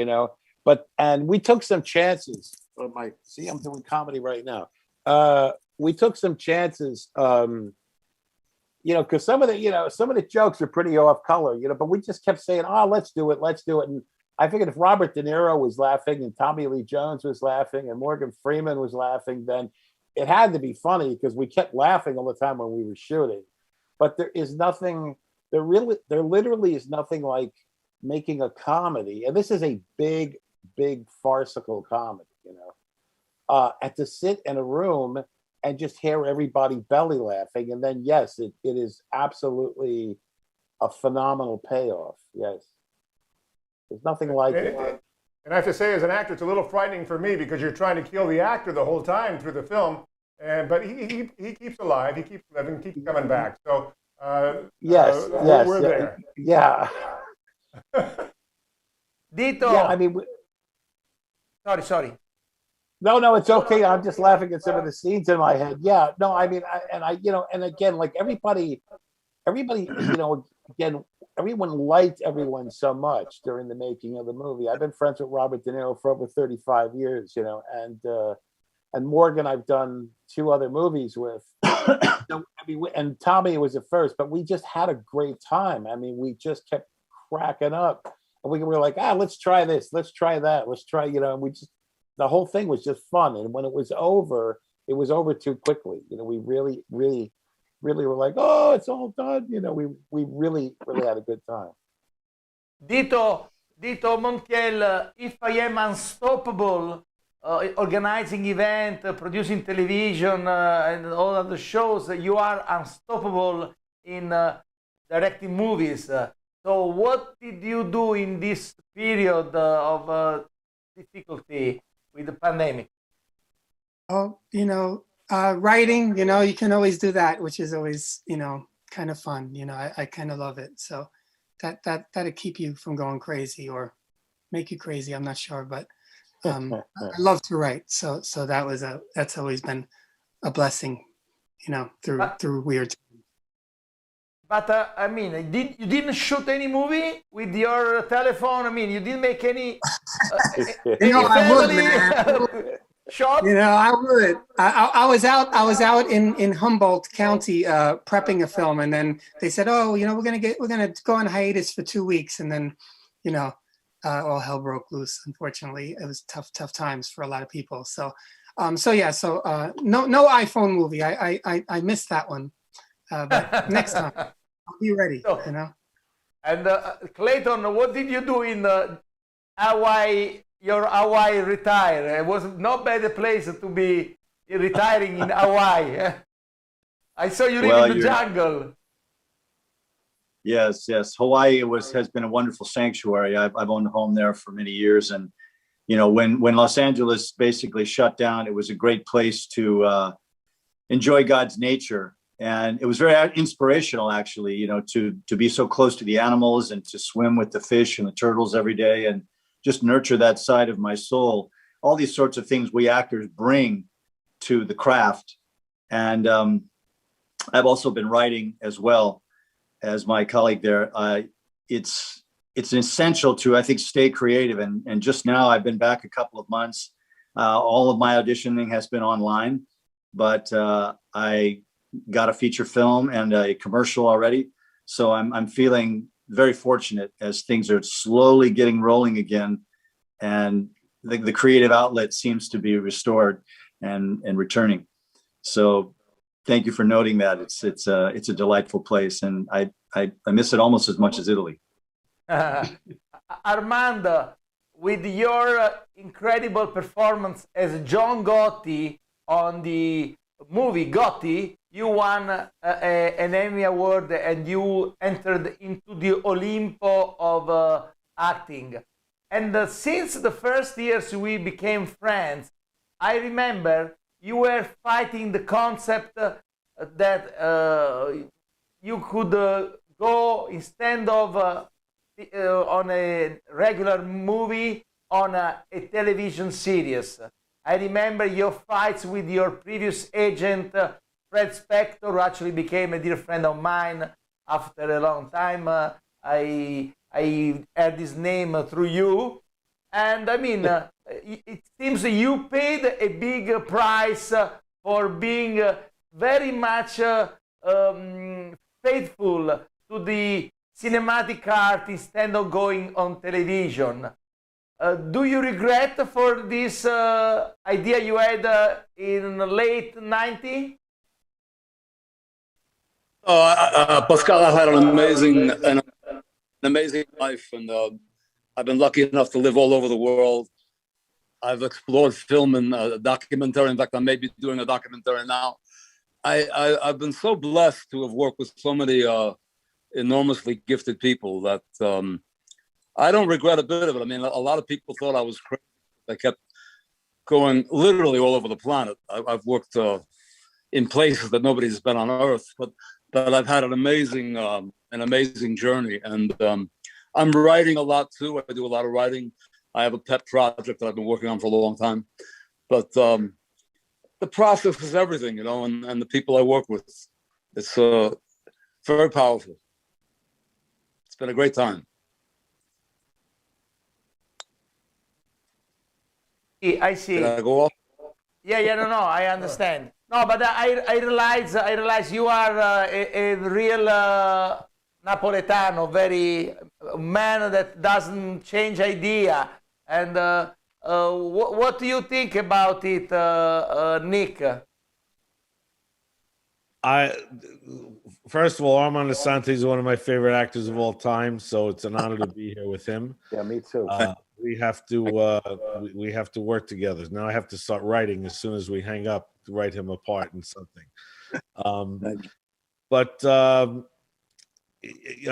And we took some chances. I'm doing comedy right now. We took some chances, because some of the jokes are pretty off color, but we just kept saying, "Oh, let's do it." And I figured if Robert De Niro was laughing, and Tommy Lee Jones was laughing, and Morgan Freeman was laughing, then it had to be funny, because we kept laughing all the time when we were shooting. But there literally is nothing like making a comedy, and this is a big farcical comedy, and to sit in a room and just hear everybody belly laughing, and then yes, it is absolutely a phenomenal payoff. Yes, there's nothing like it. And I have to say, as an actor, it's a little frightening for me, because you're trying to kill the actor the whole time through the film, but he keeps alive, he keeps living, keeps coming back. So yes, we're there. Yeah. Dito. Yeah, I mean. Sorry. No, it's okay. I'm just laughing at some of the scenes in my head. Yeah, no, I mean, and again, like everybody, again, everyone liked everyone so much during the making of the movie. I've been friends with Robert De Niro for over 35 years, and Morgan, I've done 2 other movies with. And Tommy was at first, but we just had a great time. I mean, we just kept cracking up. And we were like, let's try this, let's try that, let's try, and we just, the whole thing was just fun. And when it was over too quickly. We really, really, really were like, oh, it's all done. We really, really had a good time. Dito Montiel, if I am unstoppable, organizing event, producing television, and all other shows, you are unstoppable in directing movies. So what did you do in this period of difficulty with the pandemic? Oh, writing, you can always do that, which is always, kind of fun. I kind of love it. So that'll keep you from going crazy or make you crazy. I'm not sure, but I love to write. So that's always been a blessing, through weird times. But you didn't shoot any movie with your telephone? You didn't make any, I would, man. Shot? I would. I was out in Humboldt County prepping a film, and then they said, "Oh, we're gonna go on hiatus for 2 weeks," and then, all hell broke loose. Unfortunately, it was tough times for a lot of people. So, no iPhone movie. I missed that one, but next time I'll be ready. And Clayton, what did you do in Hawaii? Your Hawaii retire. It was not bad a place to be retiring in Hawaii. I saw you live in the jungle. Yes. Hawaii has been a wonderful sanctuary. I've owned a home there for many years, and when Los Angeles basically shut down, it was a great place to enjoy God's nature, and it was very inspirational, actually. To be so close to the animals and to swim with the fish and the turtles every day, and just nurture that side of my soul. All these sorts of things we actors bring to the craft. And I've also been writing as well as my colleague there. It's essential to, I think, stay creative. And just now I've been back a couple of months. All of my auditioning has been online, but I got a feature film and a commercial already. So I'm feeling very fortunate as things are slowly getting rolling again, and the creative outlet seems to be restored and returning. So thank you for noting that. It's a delightful place, and I miss it almost as much as Italy. Armando, with your incredible performance as John Gotti on the movie Gotti, you won an Emmy Award and you entered into the Olimpo of acting. And since the first years we became friends, I remember you were fighting the concept that you could go, instead of on a regular movie, on a television series. I remember your fights with your previous agent, Fred Spector, who actually became a dear friend of mine after a long time. I heard his name through you. And it seems you paid a big price for being very much faithful to the cinematic art instead of going on television. Do you regret for this idea you had in the late 90s? Pascal, I've had an amazing life, and I've been lucky enough to live all over the world. I've explored film and documentary. In fact, I may be doing a documentary now. I've been so blessed to have worked with so many enormously gifted people that I don't regret a bit of it. A lot of people thought I was crazy. I kept going literally all over the planet. I've worked in places that nobody's been on Earth, but I've had an amazing journey. And I'm writing a lot too. I do a lot of writing. I have a pet project that I've been working on for a long time. But the process is everything, and the people I work with. It's very powerful. It's been a great time. I see. Did I go off? Yeah, no, I understand. No, but I realize you are a real Napoletano, very man that doesn't change idea. And what do you think about it, Nick? First of all, Armand Assante is one of my favorite actors of all time, so it's an honor to be here with him. Yeah, me too. We have to work together. Now I have to start writing as soon as we hang up to write him a part in something.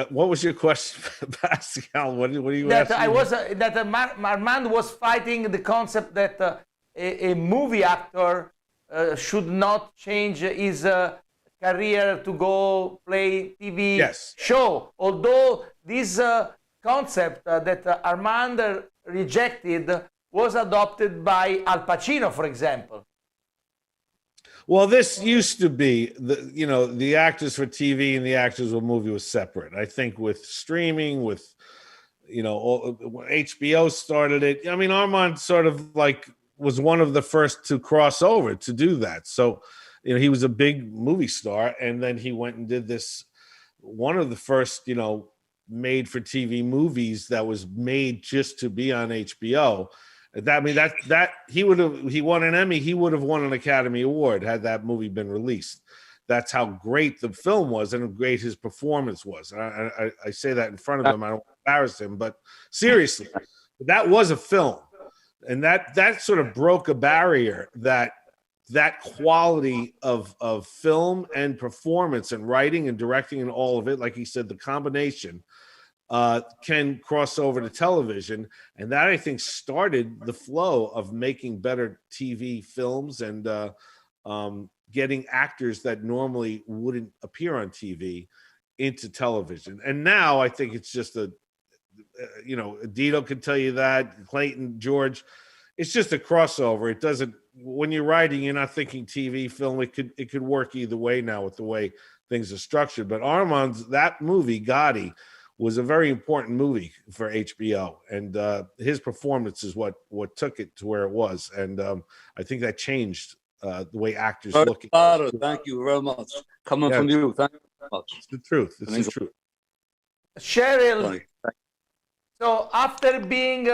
What was your question, Pascal? What are you that asking? Armand was fighting the concept that a movie actor should not change his career to go play TV show. Although this concept that Armand rejected was adopted by Al Pacino, for example. Well, this used to be the actors for TV and the actors for movie was separate. I think with streaming, with HBO started it. I mean, Armand sort of like was one of the first to cross over to do that. So, he was a big movie star, and then he went and did this. One of the first, made for TV movies that was made just to be on HBO. That he won an Emmy, he would have won an Academy Award had that movie been released. That's how great the film was and how great his performance was. I say that in front of him. I don't embarrass him, but seriously, that was a film, and that sort of broke a barrier that quality of film and performance and writing and directing and all of it, like he said, the combination can cross over to television. And that, I think, started the flow of making better TV films and getting actors that normally wouldn't appear on TV into television. And now I think it's just Dito can tell you that, Clayton, George, it's just a crossover. It doesn't, when you're writing, you're not thinking TV, film. It could work either way now with the way things are structured. But Armand's, that movie, Gotti, was a very important movie for HBO, and his performance is what took it to where it was. And I think that changed the way actors look at it. Thank you very much. Coming from you, thank you very much. It's the truth. It's the truth. Cheryl, so after being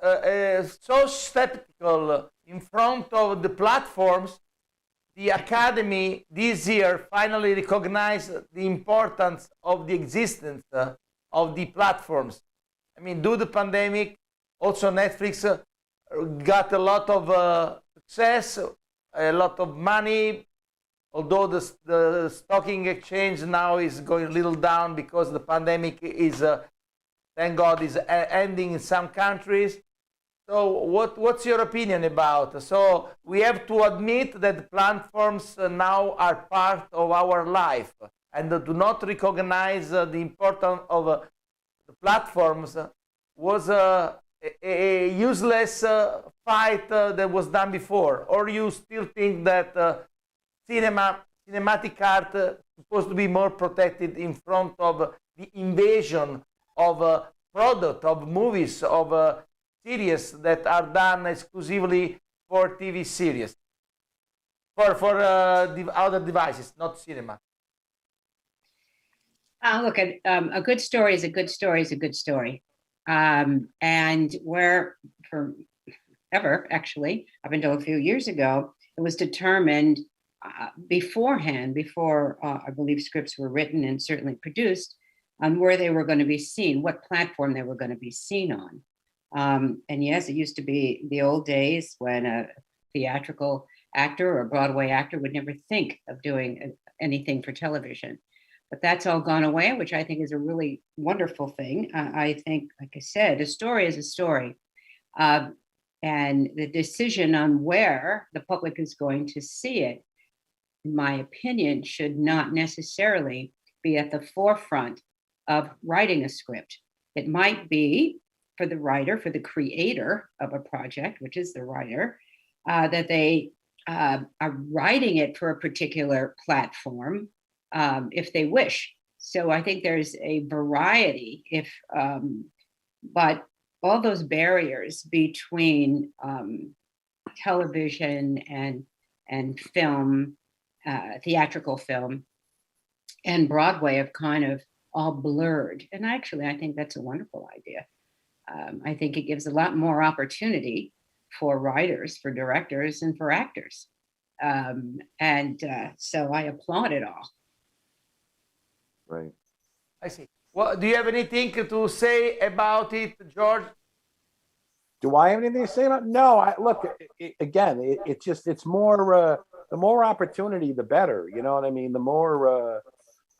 so skeptical in front of the platforms, the Academy this year finally recognized the importance of the existence of the platforms. I mean, due to the pandemic, also Netflix got a lot of success, a lot of money, although the stocking exchange now is going a little down because the pandemic is, thank God, is ending in some countries. So what's your opinion about? So we have to admit that the platforms now are part of our life, and do not recognize the importance of the platforms was a useless fight that was done before. Or you still think that cinematic art is supposed to be more protected in front of the invasion of product, of movies, of series that are done exclusively for TV series, for other devices, not cinema? Look, a good story is a good story is a good story. And where forever, actually, up until a few years ago, it was determined beforehand, before I believe scripts were written and certainly produced, on where they were going to be seen, what platform they were going to be seen on. And yes, it used to be the old days when a theatrical actor or a Broadway actor would never think of doing anything for television. But that's all gone away, which I think is a really wonderful thing. I think, like I said, a story is a story. And the decision on where the public is going to see it, in my opinion, should not necessarily be at the forefront of writing a script. It might be for the writer, for the creator of a project, which is the writer, that they are writing it for a particular platform if they wish. So I think there's a variety, but all those barriers between television and film, theatrical film, and Broadway have kind of all blurred. And actually, I think that's a wonderful idea. I think it gives a lot more opportunity for writers, for directors, and for actors. So I applaud it all. Right. I see. Well, do you have anything to say about it, George? Do I have anything to say about? No. It's more. The more opportunity, the better. You know what I mean? The more.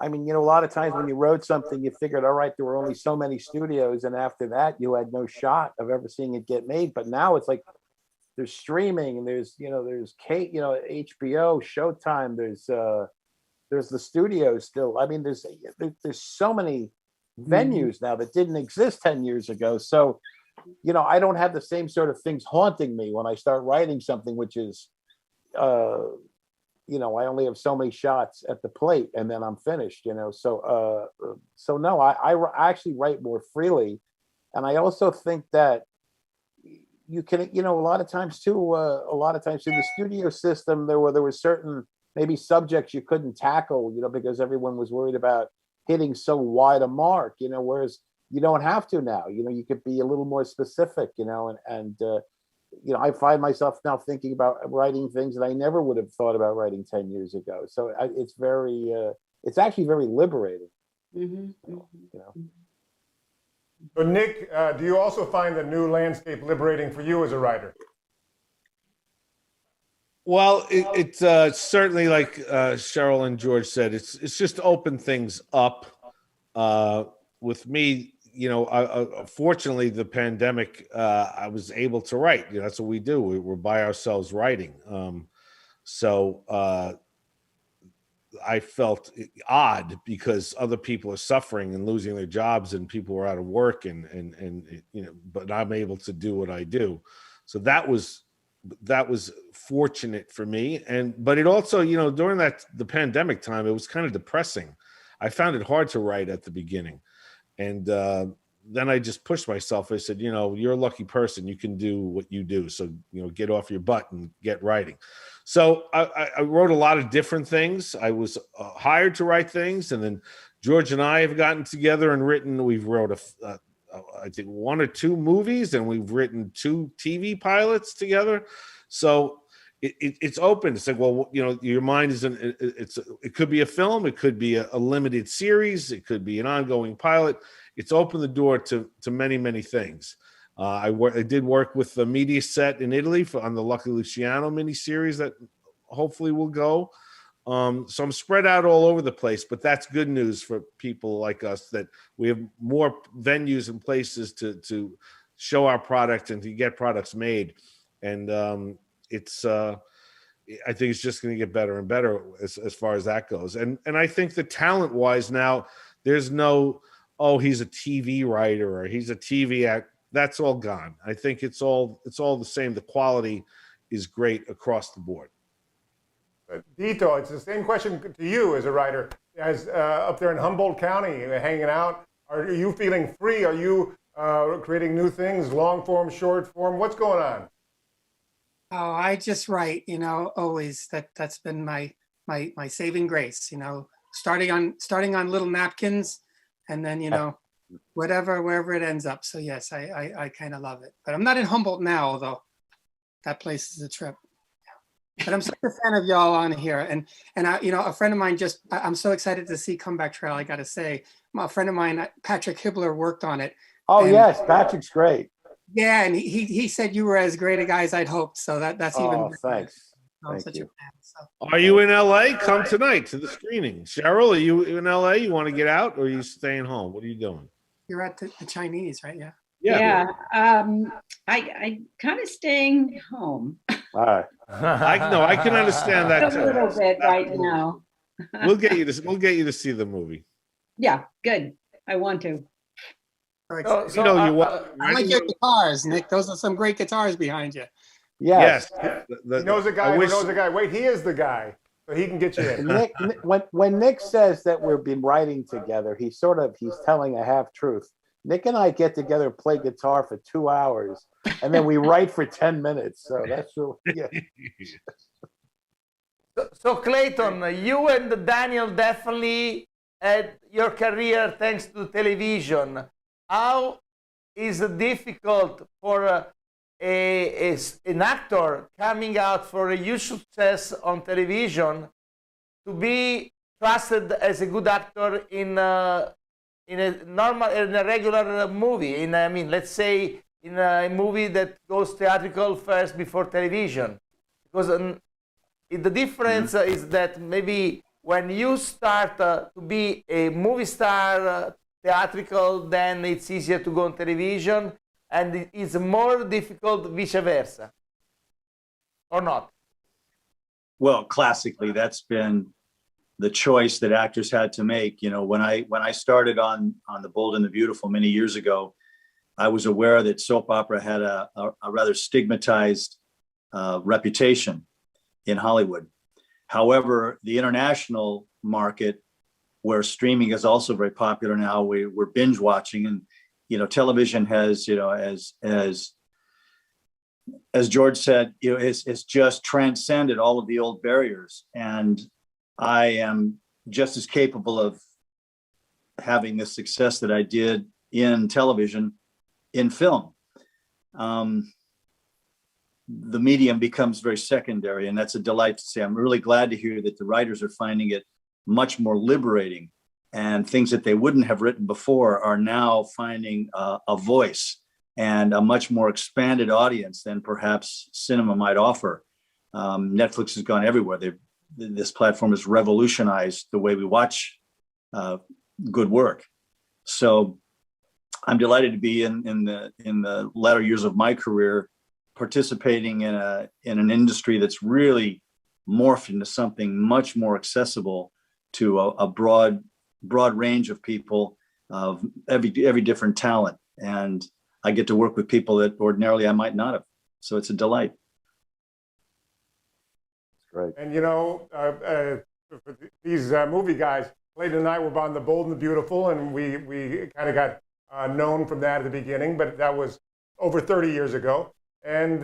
A lot of times when you wrote something, you figured, all right, there were only so many studios, and after that, you had no shot of ever seeing it get made. But now it's like there's streaming, and there's HBO, Showtime. There's the studios still. I mean, there's so many venues now that didn't exist 10 years ago. So, I don't have the same sort of things haunting me when I start writing something, which is, I only have so many shots at the plate and then I'm finished, So no, I actually write more freely. And I also think that you can, a lot of times in the studio system, there were certain maybe subjects you couldn't tackle, because everyone was worried about hitting so wide a mark, whereas you don't have to now. You could be a little more specific, I find myself now thinking about writing things that I never would have thought about writing 10 years ago. So it's actually very liberating. So Nick, do you also find the new landscape liberating for you as a writer? Well, it's certainly like Cheryl and George said, it's just opened things up. With me, fortunately, the pandemic, I was able to write. That's what we do. We're by ourselves writing. So I felt odd because other people are suffering and losing their jobs, and people are out of work, but I'm able to do what I do. So that was fortunate for me. But it also, during the pandemic time, it was kind of depressing. I found it hard to write at the beginning. And then I just pushed myself. I said, you're a lucky person. You can do what you do. So, get off your butt and get writing. So I wrote a lot of different things. I was hired to write things. And then George and I have gotten together and written. We've wrote I think 1 or 2 movies, and we've written 2 TV pilots together. So it's open. It's like, well, your mind it could be a film, it could be a limited series, it could be an ongoing pilot. It's opened the door to many, many things. I did work with the media set in Italy on the Lucky Luciano miniseries that hopefully will go. So I'm spread out all over the place, but that's good news for people like us, that we have more venues and places to show our product and to get products made. And I think it's just going to get better and better as far as that goes. And I think that talent wise now, there's no, he's a TV writer or he's a TV actor. That's all gone. I think it's all the same. The quality is great across the board. Dito, it's the same question to you as a writer. As up there in Humboldt County, hanging out, are you feeling free? Are you creating new things, long form, short form? What's going on? Oh, I just write, always. That's been my saving grace, starting on little napkins, and then, wherever it ends up. So yes, I kind of love it. But I'm not in Humboldt now, although that place is a trip. But I'm such a fan of y'all on here, and I, a friend of mine I'm so excited to see Comeback Trail. I got to say, a friend of mine, Patrick Hibbler, worked on it. Oh yes, Patrick's great. Yeah, and he said you were as great a guy as I'd hoped. So that's even. Oh, thanks. I'm such a fan. So. Are you in LA? Come tonight to the screening. Cheryl, are you in LA? You want to get out, or are you staying home? What are you doing? You're at the Chinese, right? Yeah. Yeah. I kind of staying home. All right. I can understand that too. A little bit right now. We'll get you to see the movie. Yeah, good. I want to. I like your guitars, Nick. Those are some great guitars behind you. Yes. He knows a guy who knows a guy. Wait, he is the guy. So he can get you in. Nick, when Nick says that we've been writing together, he's telling a half truth. Nick and I get together and play guitar for 2 hours, and then we write for 10 minutes. So that's really, yeah. So Clayton, you and Daniel definitely at your career thanks to television, how is it difficult for an actor coming out for a huge success on television to be trusted as a good actor in a regular movie? Let's say in a movie that goes theatrical first before television, because the difference is that maybe when you start to be a movie star theatrical, then it's easier to go on television, and it's more difficult vice versa, or not? Well, classically, that's been the choice that actors had to make. You know, when I started on The Bold and the Beautiful many years ago, I was aware that soap opera had a rather stigmatized reputation in Hollywood. However, the international market, where streaming is also very popular now, we're binge watching, and television has, as George said, it's just transcended all of the old barriers, and I am just as capable of having the success that I did in television in film. The medium becomes very secondary, and that's a delight to see. I'm really glad to hear that the writers are finding it much more liberating, and things that they wouldn't have written before are now finding a voice and a much more expanded audience than perhaps cinema might offer. Netflix has gone everywhere. This platform has revolutionized the way we watch good work. So I'm delighted to be in the latter years of my career participating in an industry that's really morphed into something much more accessible to a broad range of people of every different talent. And I get to work with people that ordinarily I might not have. So it's a delight. Great. And these movie guys, Clayton and I were on The Bold and the Beautiful, and we kind of got known from that at the beginning, but that was over 30 years ago. And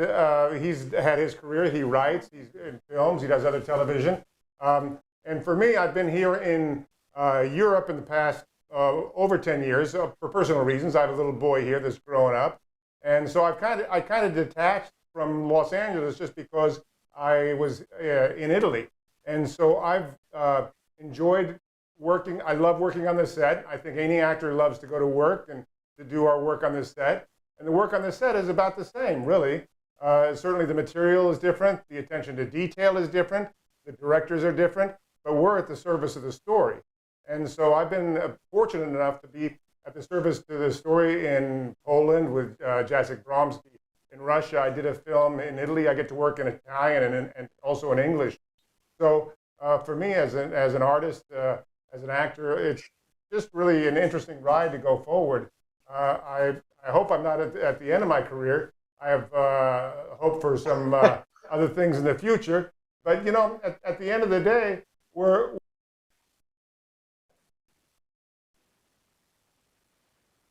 he's had his career. He writes, he's in films, he does other television. And for me, I've been here in Europe in the past over 10 years for personal reasons. I have a little boy here that's growing up. And so I kind of detached from Los Angeles just because I was in Italy. And so I've enjoyed working. I love working on the set. I think any actor loves to go to work and to do our work on the set. And the work on the set is about the same, really. Certainly the material is different. The attention to detail is different. The directors are different. But we're at the service of the story. And so I've been fortunate enough to be at the service to the story in Poland with Jacek Bromsky. In Russia, I did a film. In Italy, I get to work in Italian and also in English. So for me, as an artist, as an actor, it's just really an interesting ride to go forward. I hope I'm not at the end of my career. I have hope for some other things in the future. But, at the end of the day, we're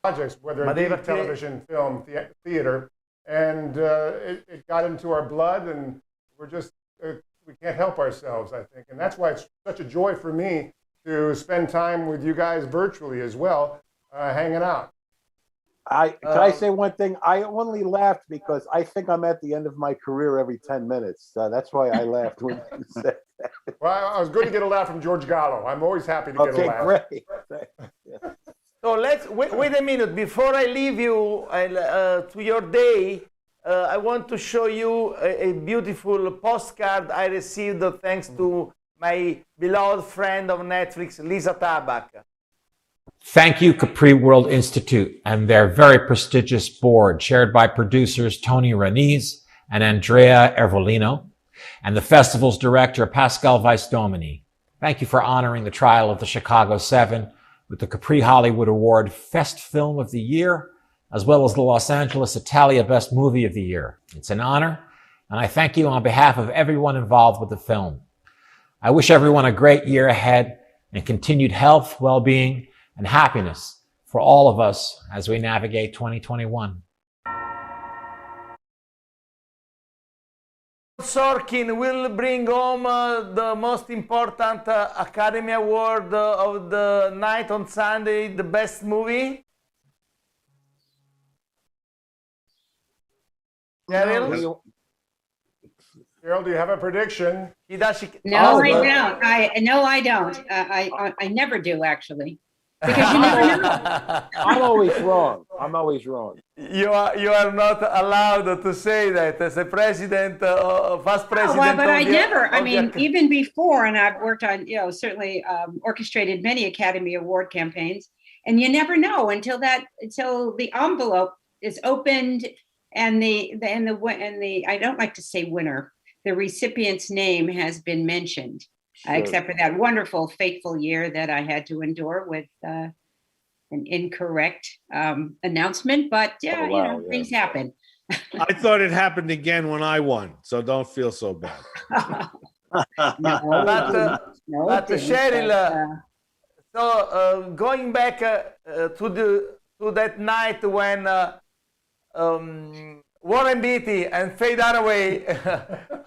projects, whether it be television, film, theater, and it got into our blood, and we're just, we can't help ourselves, I think. And that's why it's such a joy for me to spend time with you guys virtually as well, hanging out. Can I say one thing? I only laughed because I think I'm at the end of my career every 10 minutes. That's why I laughed when you said that. Well, I was good to get a laugh from George Gallo. I'm always happy to get a laugh. Great. So let's wait a minute before I leave you to your day. I want to show you a beautiful postcard I received thanks to my beloved friend of Netflix, Lisa Tabak. Thank you, Capri World Institute, and their very prestigious board, chaired by producers Tony Ranise and Andrea Ervolino, and the festival's director, Pascal Vicedomini. Thank you for honoring the trial of the Chicago 7 with the Capri Hollywood Award Fest Film of the Year, as well as the Los Angeles Italia Best Movie of the Year. It's an honor, and I thank you on behalf of everyone involved with the film. I wish everyone a great year ahead and continued health, well-being, and happiness for all of us as we navigate 2021. Sorkin will bring home the most important Academy Award of the night on Sunday, the best movie? Cheryl? Cheryl, do you have a prediction? No, I don't. I don't. I never do, actually, because you never know. I'm always wrong. I'm always wrong. You are not allowed to say that as a president, first president. Well, but of I the, never. I of mean, the, even before, and I've worked on, certainly orchestrated many Academy Award campaigns, and you never know until the envelope is opened and the I don't like to say winner. The recipient's name has been mentioned, except for that wonderful, fateful year that I had to endure with an incorrect announcement. But things happen. I thought it happened again when I won, so don't feel so bad. But Cheryl, so going back to that night when Warren Beatty and Faye Dunaway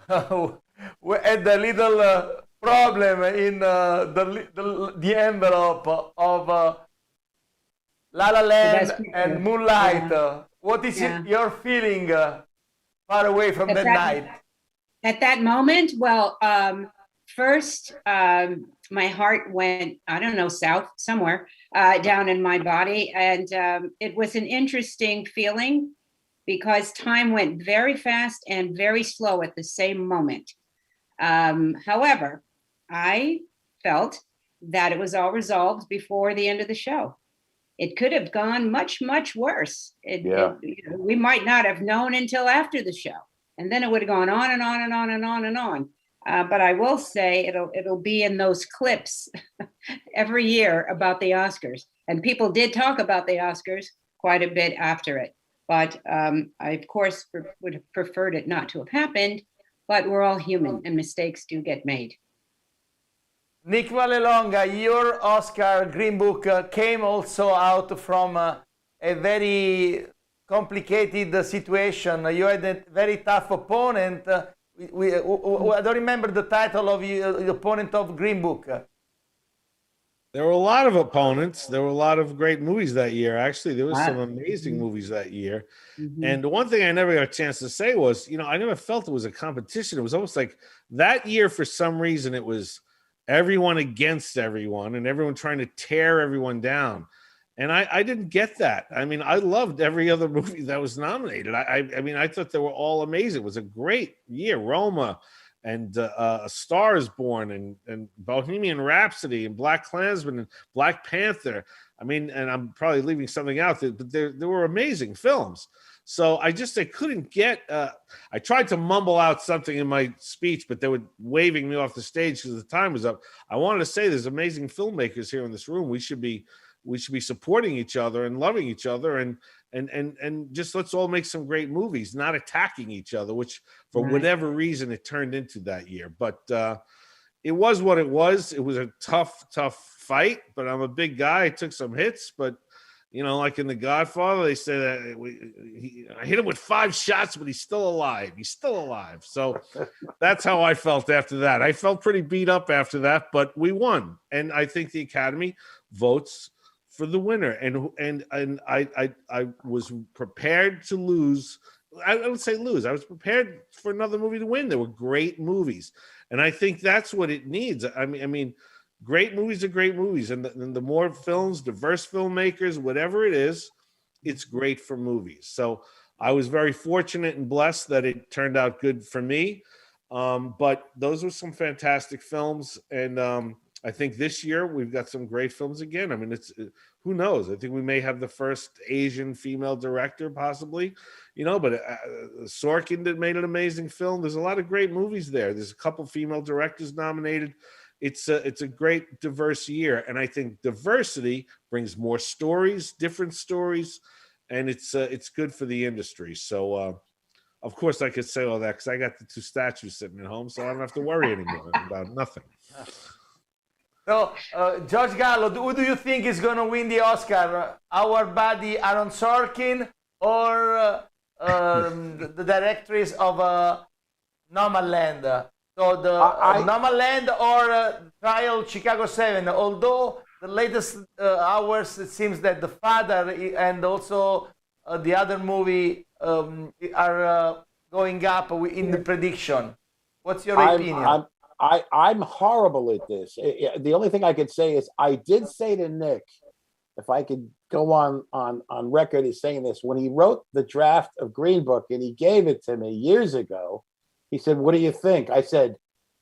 had a little problem in the envelope of La La Land and Moonlight. What is your feeling far away from that night? At that moment, well, first, my heart went, I don't know, south somewhere down in my body. And it was an interesting feeling because time went very fast and very slow at the same moment. However, I felt that it was all resolved before the end of the show. It could have gone much, much worse. We might not have known until after the show. And then it would have gone on and on and on and on and on. But I will say it'll be in those clips every year about the Oscars. And people did talk about the Oscars quite a bit after it. But I, of course, would have preferred it not to have happened. But we're all human and mistakes do get made. Nick Vallelonga, your Oscar Green Book came also out from a very complicated situation. You had a very tough opponent. I don't remember the title of the opponent of Green Book. There were a lot of opponents. There were a lot of great movies that year. Actually, there was some amazing movies that year. And the one thing I never got a chance to say was, I never felt it was a competition. It was almost like that year, for some reason, it was everyone against everyone and everyone trying to tear everyone down. And I didn't get that. I mean, I loved every other movie that was nominated. I mean, I thought they were all amazing. It was a great year. Roma and A Star is Born and Bohemian Rhapsody and Black Klansman and Black Panther. I mean, and I'm probably leaving something out there, but there were amazing films. So I couldn't get, I tried to mumble out something in my speech, but they were waving me off the stage because the time was up. I wanted to say there's amazing filmmakers here in this room. We should be supporting each other and loving each other and just let's all make some great movies, not attacking each other, which for whatever reason it turned into that year. But it was what it was. It was a tough fight, but I'm a big guy. I took some hits, but like in The Godfather, they say that I hit him with 5 shots, but he's still alive. He's still alive. So that's how I felt after that. I felt pretty beat up after that, but we won. And I think the Academy votes for the winner. And I was prepared to lose. I would say lose. I was prepared for another movie to win. There were great movies. And I think that's what it needs. I mean, great movies are great movies. And the more films, diverse filmmakers, whatever it is, it's great for movies. So I was very fortunate and blessed that it turned out good for me. But those were some fantastic films. And I think this year we've got some great films again. I mean, who knows? I think we may have the first Asian female director possibly, but Sorkin made an amazing film. There's a lot of great movies there. There's a couple female directors nominated. It's a great diverse year. And I think diversity brings more stories, different stories, and it's good for the industry. So, of course, I could say all that because I got the 2 statues sitting at home, so I don't have to worry anymore about nothing. So, George Gallo, who do you think is going to win the Oscar? Our buddy Aaron Sorkin or the directress of Nomadland. So the Nomadland or Trial Chicago 7, although the latest hours, it seems that The Father and also the other movie are going up in the prediction. What's your opinion? I'm horrible at this. The only thing I could say is I did say to Nick, if I could go on record as saying this, when he wrote the draft of Green Book and he gave it to me years ago, he said, "What do you think?" I said,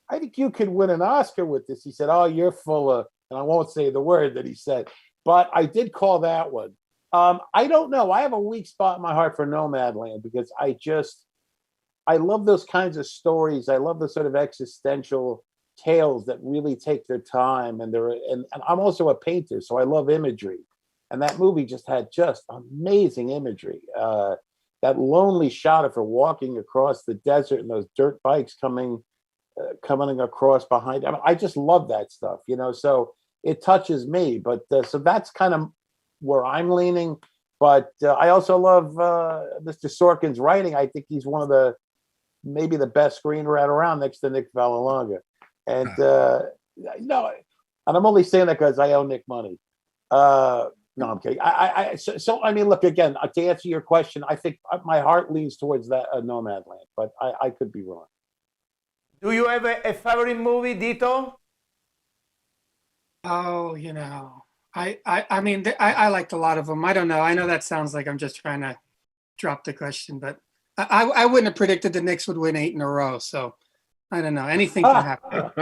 "I think you could win an Oscar with this." He said, "Oh, you're full of," and I won't say the word that he said, but I did call that one. I don't know. I have a weak spot in my heart for Nomadland because I love those kinds of stories. I love the sort of existential tales that really take their time, and I'm also a painter, so I love imagery. And that movie just had amazing imagery. That lonely shot of her walking across the desert and those dirt bikes coming across behind. I mean, I just love that stuff, so it touches me. But so that's kind of where I'm leaning. But I also love Mr. Sorkin's writing. I think he's one of maybe the best screenwriter around, next to Nick Vallelonga. And and I'm only saying that because I owe Nick money. No, I'm kidding. So I mean, look, again, to answer your question, I think my heart leans towards that Nomadland, but I could be wrong. Do you have a favorite movie, Dito? Oh, I mean, I liked a lot of them. I don't know. I know that sounds like I'm just trying to drop the question, but I wouldn't have predicted the Knicks would win 8 in a row. So I don't know. Anything can happen.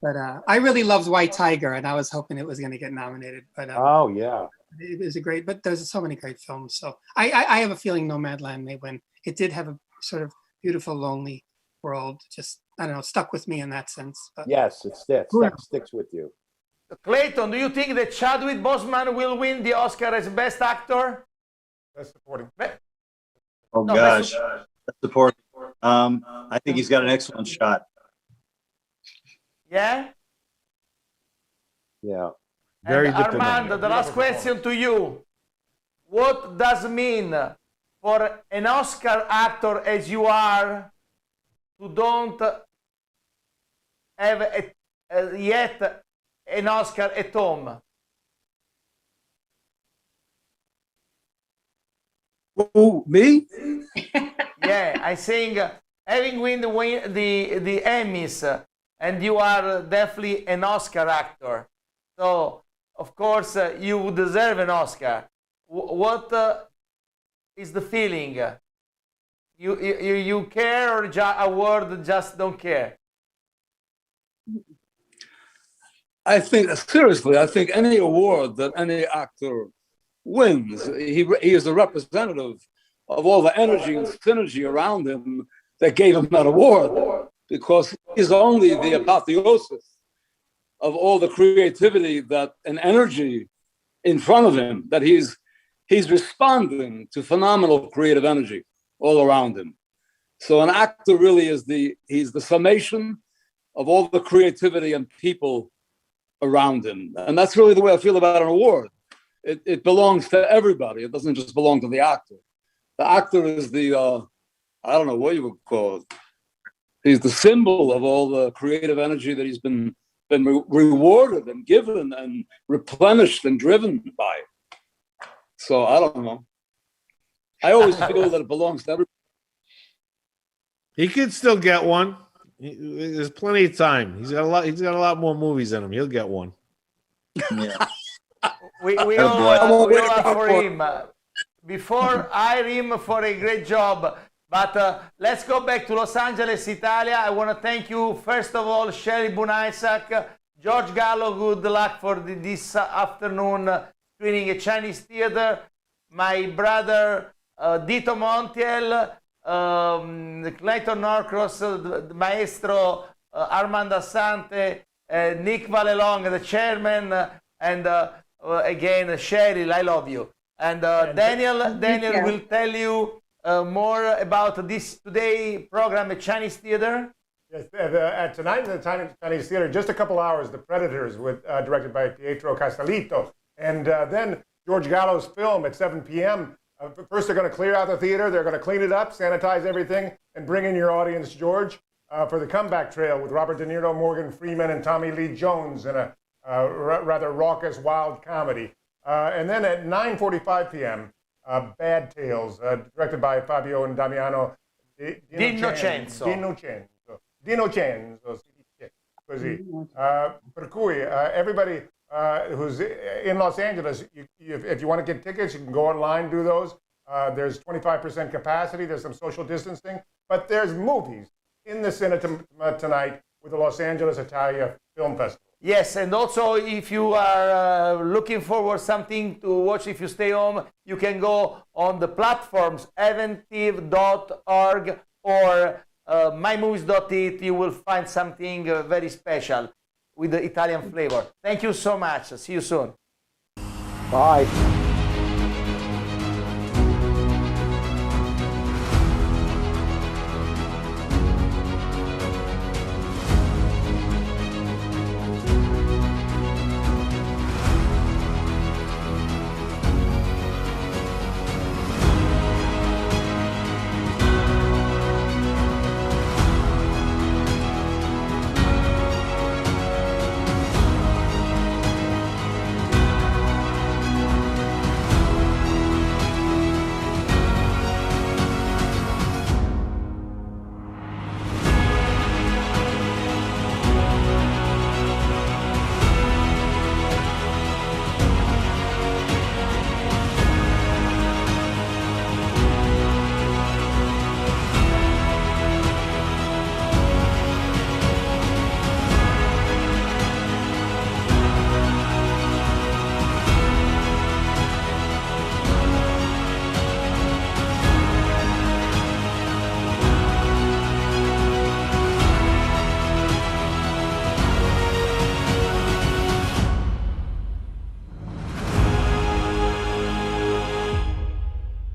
But I really loved White Tiger, and I was hoping it was going to get nominated. But oh yeah, it was but there's so many great films. So I have a feeling Nomadland may win. It did have a sort of beautiful, lonely world. Just I don't know, stuck with me in that sense. But yes, it sticks with you. Clayton, do you think that Chadwick Boseman will win the Oscar as Best Actor? Best Supporting. Gosh, Best Supporting. I think he's got an excellent shot. Yeah? Yeah. Very good. Armand, the last question to you. What does it mean for an Oscar actor as you are who don't have yet an Oscar at home? Who, me? Yeah, I think having win the Emmys, and you are definitely an Oscar actor. So, of course, you deserve an Oscar. What is the feeling? You care, or award just don't care? I think, seriously, I think any award that any actor wins, he is a representative of all the energy and synergy around him that gave him that award, because he's only the apotheosis of all the creativity and energy in front of him, that he's responding to phenomenal creative energy all around him. So an actor really he's the summation of all the creativity and people around him. And that's really the way I feel about an award. It belongs to everybody. It doesn't just belong to the actor. The actor is I don't know what you would call it. He's the symbol of all the creative energy that he's been rewarded and given and replenished and driven by. So I don't know. I always feel that it belongs to everybody. He could still get one. There's plenty of time. He's got a lot more movies in him. He'll get one. Yeah. We all for him. Before hire him for a great job. But let's go back to Los Angeles, Italia. I want to thank you, first of all, Sherry Bunaisak, George Gallo, good luck for this afternoon screening a Chinese theater. My brother, Dito Montiel, Clayton Norcross, the Maestro, Armand Assante, Nick Vallelonga, the chairman, and again, Cheryl, I love you. And Daniel will tell you more about this today program at Chinese Theater. Yes, tonight in the Chinese Theater, just a couple hours, The Predators, directed by Pietro Castellito. And then George Gallo's film at 7 p.m., First, they're going to clear out the theater. They're going to clean it up, sanitize everything, and bring in your audience, George, for the comeback trail with Robert De Niro, Morgan Freeman, and Tommy Lee Jones in a rather raucous, wild comedy. And then at 9:45 p.m., Bad Tales, directed by Fabio and Damiano D'Innocenzo. Così. Per cui, everybody who's in Los Angeles, if you want to get tickets, you can go online, do those. There's 25% capacity. There's some social distancing. But there's movies in the cinema tonight with the Los Angeles Italia Film Festival. Yes, and also if you are looking forward something to watch, if you stay home, you can go on the platforms eventive.org or mymovies.it. You will find something very special with the Italian flavor. Thank you so much. See you soon. Bye.